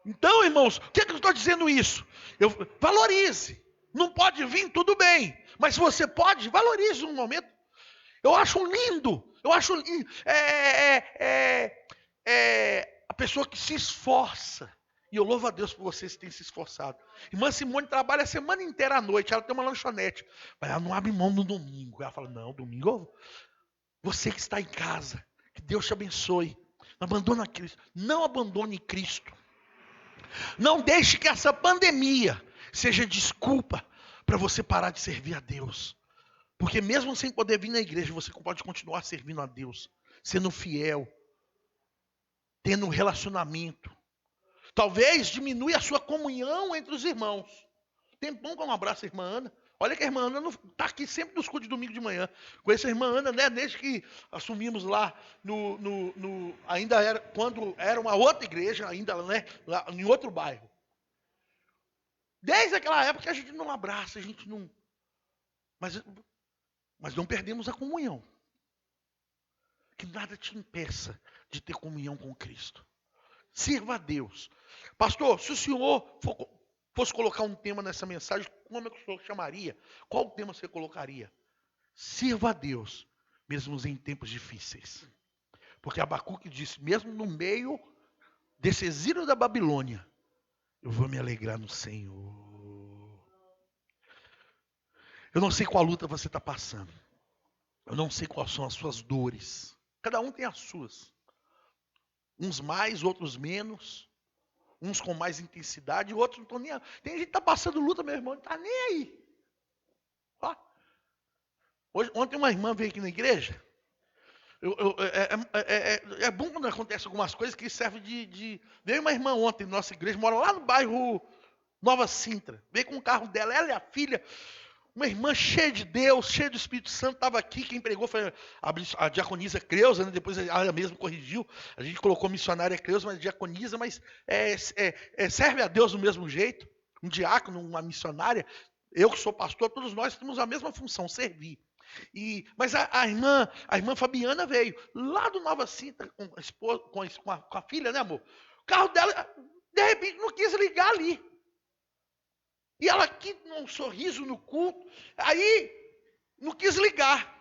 Então, irmãos, o que eu estou dizendo isso? Valorize. Não pode vir, tudo bem. Mas se você pode, valorize um momento. Eu acho lindo. Eu acho lindo. A pessoa que se esforça. E eu louvo a Deus por vocês que têm se esforçado. Irmã Simone trabalha a semana inteira à noite. Ela tem uma lanchonete. Mas ela não abre mão no domingo. Ela fala, não, domingo você que está em casa. Que Deus te abençoe. Não abandone Cristo. Não abandone Cristo. Não deixe que essa pandemia seja desculpa para você parar de servir a Deus. Porque mesmo sem poder vir na igreja, você pode continuar servindo a Deus. Sendo fiel. Tendo um relacionamento. Talvez diminua a sua comunhão entre os irmãos. Tempão que eu não abraço a irmã Ana. Olha que a irmã Ana está aqui sempre nos cultos de domingo de manhã. Conheço a irmã Ana, né? Desde que assumimos lá ainda era, quando era uma outra igreja, ainda, né? Lá em outro bairro. Desde aquela época a gente não abraça, a gente não. Mas não perdemos a comunhão. Que nada te impeça de ter comunhão com Cristo. Sirva a Deus. Pastor, se o senhor fosse colocar um tema nessa mensagem, como é que o senhor chamaria? Qual tema você colocaria? Sirva a Deus, mesmo em tempos difíceis. Porque Abacuque disse, mesmo no meio desse exílio da Babilônia, eu vou me alegrar no Senhor. Eu não sei qual luta você está passando. Eu não sei quais são as suas dores. Cada um tem as suas. Uns mais, outros menos. Uns com mais intensidade, outros não estão nem aí. Tem gente que está passando luta, meu irmão, não está nem aí. Ó. Ontem uma irmã veio aqui na igreja. É bom quando acontece algumas coisas que serve de... Veio uma irmã ontem na nossa igreja, mora lá no bairro Nova Sintra. Veio com o carro dela, ela e a filha. Uma irmã cheia de Deus, cheia do Espírito Santo, estava aqui. Quem pregou foi a diaconisa Creuza, né? Depois ela mesma corrigiu. A gente colocou missionária Creuza, mas diaconisa, mas serve a Deus do mesmo jeito. Um diácono, uma missionária. Eu que sou pastor, todos nós temos a mesma função, servir. Mas a irmã Fabiana veio lá do Nova Sintra com a filha, né, amor? O carro dela, de repente, não quis ligar ali. E ela aqui, num sorriso no culto, aí não quis ligar.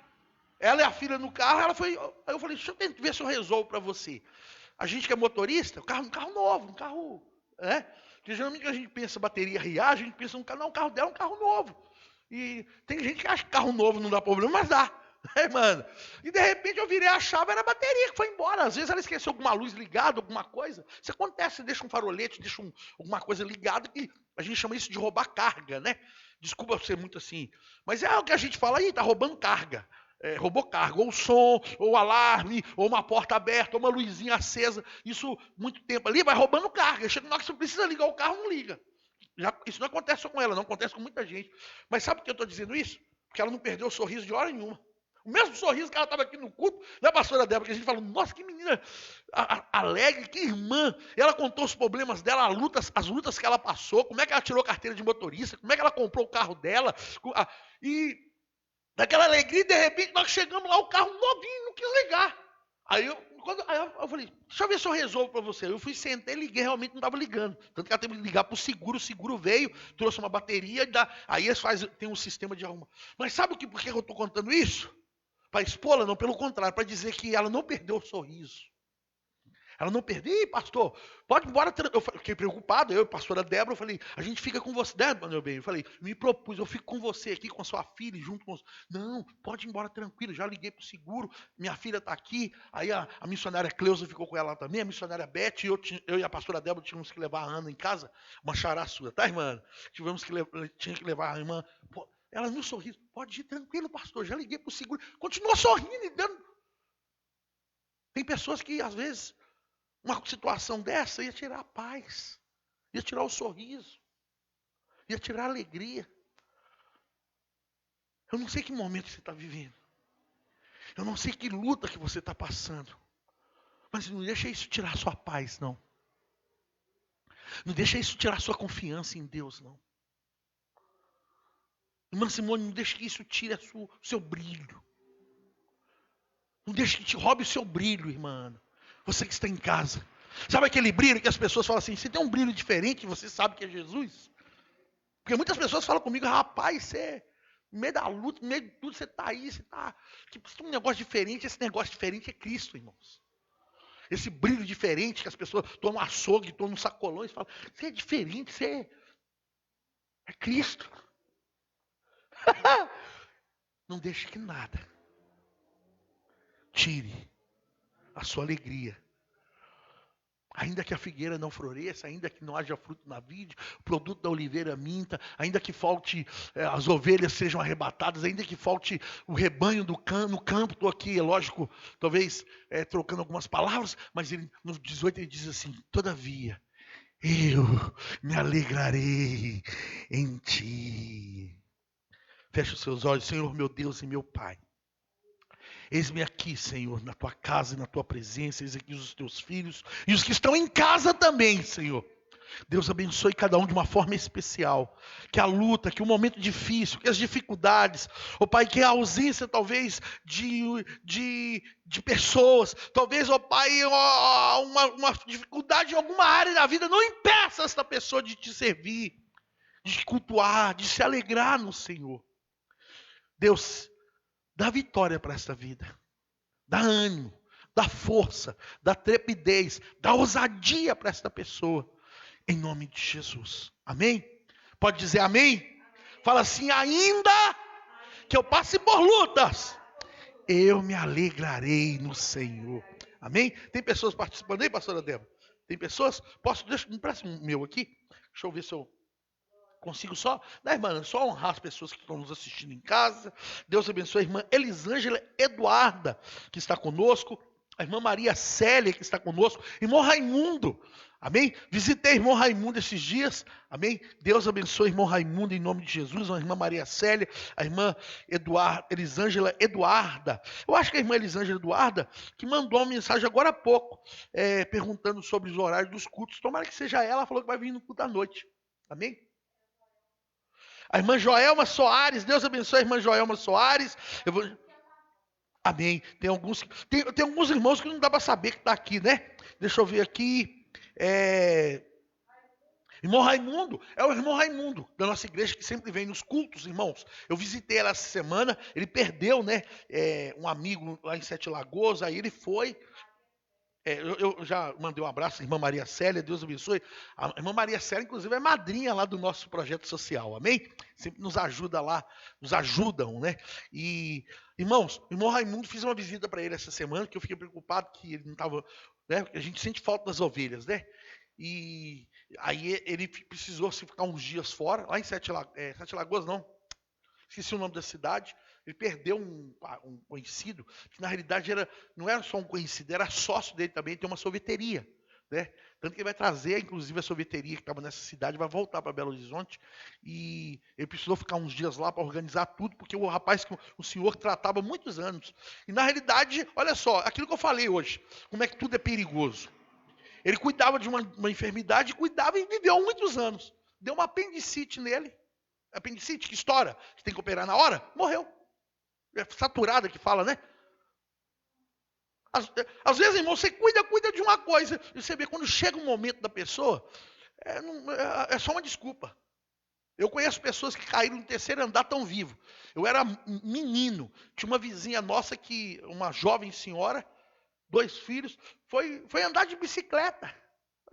Ela e a filha no carro, aí eu falei, deixa eu ver se eu resolvo para você. A gente que é motorista, um carro novo, um carro, né? Porque geralmente a gente pensa bateria RIA, a gente pensa no carro, não, o carro dela é um carro novo. E tem gente que acha que carro novo não dá problema, mas dá. Mano. E de repente eu virei a chave, era a bateria que foi embora. Às vezes ela esqueceu alguma luz ligada, alguma coisa. Isso acontece, deixa um farolete, deixa alguma coisa ligada, que a gente chama isso de roubar carga, né? Desculpa ser muito assim. Mas é o que a gente fala aí, tá roubando carga. Roubou carga, ou som, ou alarme, ou uma porta aberta, ou uma luzinha acesa. Isso, muito tempo ali, vai roubando carga. Chega na hora que você precisa ligar o carro, não liga. Isso não acontece só com ela, não acontece com muita gente. Mas sabe por que eu estou dizendo isso? Porque ela não perdeu o sorriso de hora nenhuma. O mesmo sorriso que ela estava aqui no culto, né, pastora Débora? Que a gente falou, nossa, que menina alegre, que irmã. Ela contou os problemas dela, as lutas que ela passou, como é que ela tirou carteira de motorista, como é que ela comprou o carro dela. E daquela alegria, de repente, nós chegamos lá, o carro novinho, não quis ligar. Aí eu falei, deixa eu ver se eu resolvo para você. Eu fui, sentei, liguei, realmente não estava ligando. Tanto que ela teve que ligar para o seguro veio, trouxe uma bateria, aí eles tem um sistema de arrumar. Mas sabe por que eu estou contando isso? Para expô-la? Não, pelo contrário, para dizer que ela não perdeu o sorriso. Ela não perdeu. Ih, pastor, pode ir embora. Eu fiquei preocupado, eu e a pastora Débora, eu falei, a gente fica com você. Débora, meu bem, eu falei, me propus, eu fico com você aqui, com a sua filha, junto com você. Não, pode ir embora tranquilo, já liguei pro seguro, minha filha está aqui. Aí a missionária Cleusa ficou com ela também, a missionária Beth, eu e a pastora Débora tínhamos que levar a Ana em casa, uma xará sua, tá, irmã? Tinha que levar a irmã. Pô, ela no sorriso, pode ir tranquilo, pastor, já liguei pro seguro. Continua sorrindo e dando. Tem pessoas que, às vezes, uma situação dessa ia tirar a paz, ia tirar o sorriso, ia tirar a alegria. Eu não sei que momento você está vivendo. Eu não sei que luta que você está passando. Mas não deixa isso tirar a sua paz, não. Não deixa isso tirar a sua confiança em Deus, não. Irmã Simone, não deixa que isso tire o seu brilho. Não deixa que te roube o seu brilho, irmã. Você que está em casa. Sabe aquele brilho que as pessoas falam assim, você tem um brilho diferente, você sabe que é Jesus? Porque muitas pessoas falam comigo, rapaz, você, no meio da luta, no meio de tudo, você está aí, você está... Tipo, você tem um negócio diferente, esse negócio diferente é Cristo, irmãos. Esse brilho diferente que as pessoas tomam açougue, tomam sacolões, falam, você é diferente, você é Cristo. Não deixe que nada tire a sua alegria. Ainda que a figueira não floresça, ainda que não haja fruto na vide, o produto da oliveira minta, ainda que falte as ovelhas sejam arrebatadas, ainda que falte o rebanho no campo, estou aqui, é lógico, talvez trocando algumas palavras, mas ele, no 18 ele diz assim, todavia, eu me alegrarei em ti. Feche os seus olhos, Senhor meu Deus e meu Pai. Eis-me aqui, Senhor, na tua casa e na tua presença, eis aqui os teus filhos e os que estão em casa também, Senhor. Deus abençoe cada um de uma forma especial. Que a luta, que o momento difícil, que as dificuldades, ó Pai, que a ausência talvez de pessoas, talvez, ó Pai, uma dificuldade em alguma área da vida, não impeça esta pessoa de te servir, de te cultuar, de se alegrar no Senhor. Deus, dá vitória para esta vida, dá ânimo, dá força, dá trepidez, dá ousadia para esta pessoa, em nome de Jesus, amém? Pode dizer amém? Fala assim, ainda que eu passe por lutas, eu me alegrarei no Senhor, amém? Tem pessoas participando aí, pastora Débora? Tem pessoas? Me presta um meu aqui, deixa eu ver se eu consigo só, né, irmã, só honrar as pessoas que estão nos assistindo em casa. Deus abençoe a irmã Elisângela Eduarda, que está conosco, a irmã Maria Célia, que está conosco, irmão Raimundo, amém? Visitei irmão Raimundo esses dias, amém? Deus abençoe irmão Raimundo em nome de Jesus, a irmã Maria Célia, a irmã Elisângela Eduarda. Eu acho que a irmã Elisângela Eduarda, que mandou uma mensagem agora há pouco, perguntando sobre os horários dos cultos. Tomara que seja ela falou que vai vir no culto à noite, amém? A irmã Joelma Soares, Deus abençoe a irmã Joelma Soares. Amém. Tem alguns irmãos que não dá para saber que está aqui, né? Deixa eu ver aqui. Irmão Raimundo, é o irmão Raimundo da nossa igreja que sempre vem nos cultos, irmãos. Eu visitei ela essa semana, ele perdeu, né? Um amigo lá em Sete Lagoas, aí ele foi. Eu já mandei um abraço à irmã Maria Célia, Deus abençoe. A irmã Maria Célia, inclusive, é madrinha lá do nosso projeto social, amém? Sempre nos ajuda lá, nos ajudam, né? E, irmãos, o irmão Raimundo, fiz uma visita para ele essa semana, que eu fiquei preocupado que ele não estava, né? A gente sente falta das ovelhas, né? E aí ele precisou se ficar uns dias fora, lá em Sete Lagoas, não, esqueci o nome da cidade. Ele perdeu um conhecido, que na realidade não era só um conhecido, era sócio dele também, tem uma sorveteria. Né? Tanto que ele vai trazer, inclusive, a sorveteria que estava nessa cidade, vai voltar para Belo Horizonte. E ele precisou ficar uns dias lá para organizar tudo, porque o rapaz, o senhor tratava há muitos anos. E na realidade, olha só, aquilo que eu falei hoje, como é que tudo é perigoso. Ele cuidava de uma enfermidade, cuidava e viveu muitos anos. Deu uma apendicite nele. Apendicite que estoura, que tem que operar na hora, morreu. É saturada que fala, né? Às vezes, irmão, você cuida de uma coisa, e você vê quando chega um momento da pessoa, é só uma desculpa. Eu conheço pessoas que caíram no terceiro andar tão vivo. Eu era menino, tinha uma vizinha nossa uma jovem senhora, 2 filhos, foi andar de bicicleta.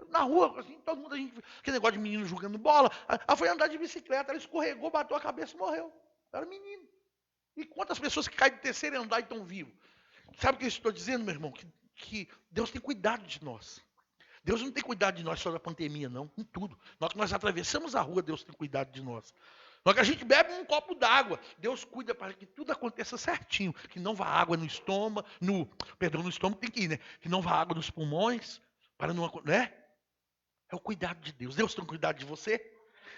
Na rua, assim, todo mundo, aquele negócio de menino jogando bola, ela foi andar de bicicleta, ela escorregou, bateu a cabeça e morreu. Era menino. E quantas pessoas que caem do terceiro andar e estão vivos? Sabe o que eu estou dizendo, meu irmão? Que Deus tem cuidado de nós. Deus não tem cuidado de nós só da pandemia, não. Em tudo. Na hora que nós atravessamos a rua, Deus tem cuidado de nós. Na hora que a gente bebe um copo d'água, Deus cuida para que tudo aconteça certinho. Que não vá água no estômago, no estômago tem que ir, né? Que não vá água nos pulmões, para não, né? É o cuidado de Deus. Deus tem cuidado de você?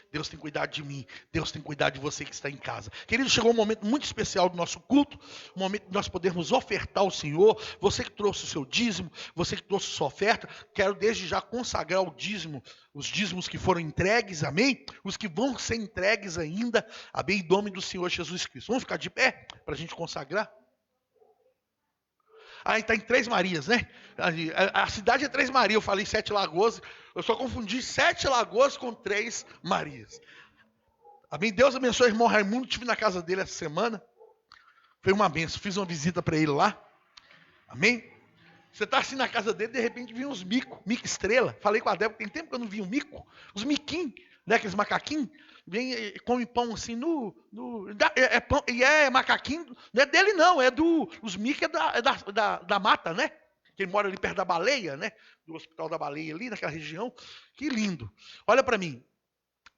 Deus tem cuidado de mim. Deus tem cuidado de você que está em casa. Querido, chegou um momento muito especial do nosso culto. Um momento de nós podermos ofertar ao Senhor. Você que trouxe o seu dízimo. Você que trouxe a sua oferta. Quero desde já consagrar o dízimo. Os dízimos que foram entregues. Amém? Os que vão ser entregues ainda. Amém? Em nome do Senhor Jesus Cristo. Vamos ficar de pé para a gente consagrar? Está em Três Marias, né? A cidade é Três Marias. Eu falei Sete Lagoas. Eu só confundi Sete Lagoas com Três Marias. Amém? Deus abençoe o irmão Raimundo. Estive na casa dele essa semana. Foi uma benção. Fiz uma visita para ele lá. Amém? Você está assim na casa dele, de repente vinha uns mico estrela. Falei com a Débora, tem tempo que eu não vi um mico. Os miquinhos, né? Aqueles macaquinhos. Vem e come pão assim pão, e é macaquinho, não é dele não, os micos da mata, né? Que ele mora ali perto da baleia, né? Do Hospital da Baleia ali, naquela região. Que lindo. Olha para mim.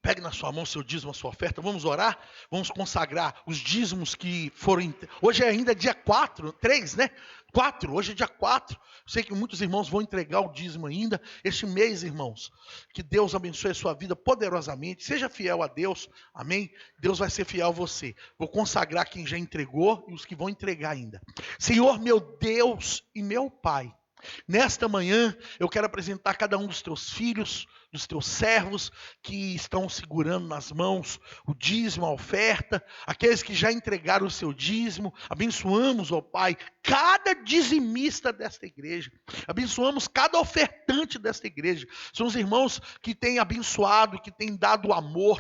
Pegue na sua mão seu dízimo, a sua oferta. Vamos orar. Vamos consagrar os dízimos que foram... Hoje é ainda dia 3, né? 4, hoje é dia 4. Sei que muitos irmãos vão entregar o dízimo ainda. Este mês, irmãos, que Deus abençoe a sua vida poderosamente. Seja fiel a Deus. Amém? Deus vai ser fiel a você. Vou consagrar quem já entregou e os que vão entregar ainda. Senhor, meu Deus e meu Pai, nesta manhã eu quero apresentar cada um dos teus filhos, dos teus servos que estão segurando nas mãos o dízimo, a oferta, aqueles que já entregaram o seu dízimo. Abençoamos, ó Pai, cada dizimista desta igreja. Abençoamos cada ofertante desta igreja. São os irmãos que têm abençoado, que têm dado amor,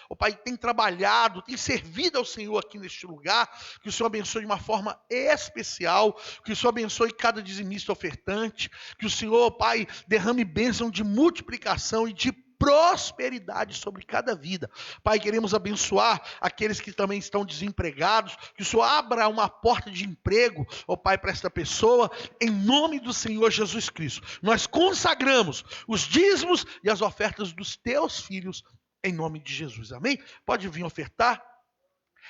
ó Pai, têm trabalhado, têm servido ao Senhor aqui neste lugar. Que o Senhor abençoe de uma forma especial, que o Senhor abençoe cada dizimista ofertante, que o Senhor, ó Pai, derrame bênção de multiplicação e de prosperidade sobre cada vida. Pai, queremos abençoar aqueles que também estão desempregados, que o Senhor abra uma porta de emprego, ó Pai, para esta pessoa, em nome do Senhor Jesus Cristo. Nós consagramos os dízimos e as ofertas dos teus filhos, em nome de Jesus. Amém? Pode vir ofertar.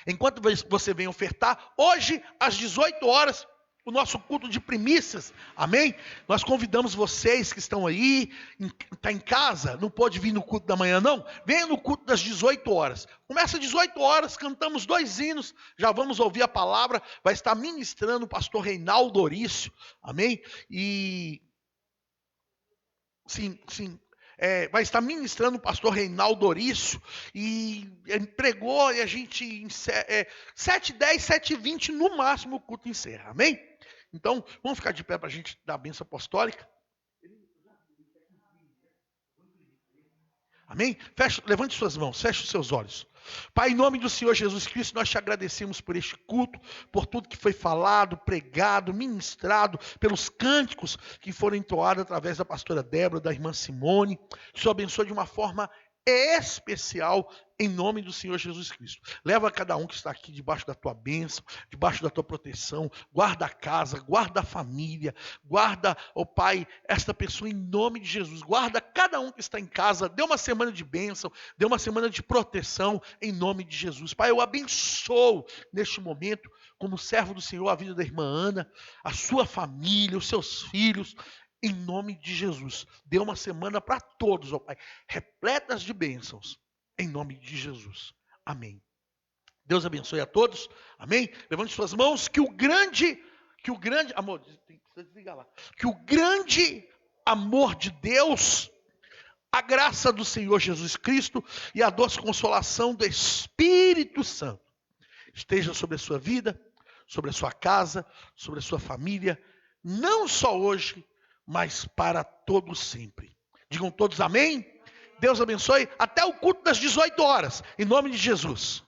Enquanto você vem ofertar, hoje às 18 horas, o nosso culto de primícias, amém? Nós convidamos vocês que estão aí, está em casa, não pode vir no culto da manhã não, venha no culto das 18 horas. Começa às 18 horas, cantamos 2 hinos, já vamos ouvir a palavra, vai estar ministrando o pastor Reinaldo Orício, amém? E, sim, vai estar ministrando o pastor Reinaldo Orício, e ele pregou, e a gente, 7h10, 7h20, no máximo o culto encerra, amém? Então, vamos ficar de pé para a gente dar a bênção apostólica. Amém? Levante suas mãos, feche os seus olhos. Pai, em nome do Senhor Jesus Cristo, nós te agradecemos por este culto, por tudo que foi falado, pregado, ministrado, pelos cânticos que foram entoados através da pastora Débora, da irmã Simone. Que o Senhor abençoe de uma forma especial, em nome do Senhor Jesus Cristo. Leva cada um que está aqui debaixo da tua bênção, debaixo da tua proteção. Guarda a casa, guarda a família, guarda, ó Pai, esta pessoa em nome de Jesus. Guarda cada um que está em casa. Dê uma semana de bênção, dê uma semana de proteção em nome de Jesus. Pai, eu abençoo neste momento, como servo do Senhor, a vida da irmã Ana, a sua família, os seus filhos, em nome de Jesus. Dê uma semana para todos, ó Pai, repletas de bênçãos, em nome de Jesus. Amém. Deus abençoe a todos. Amém. Levante suas mãos, que o grande amor, precisa desligar lá. Que o grande amor de Deus, a graça do Senhor Jesus Cristo e a doce consolação do Espírito Santo esteja sobre a sua vida, sobre a sua casa, sobre a sua família, não só hoje, mas para todos sempre. Digam todos amém. Deus abençoe. Até o culto das 18 horas. Em nome de Jesus.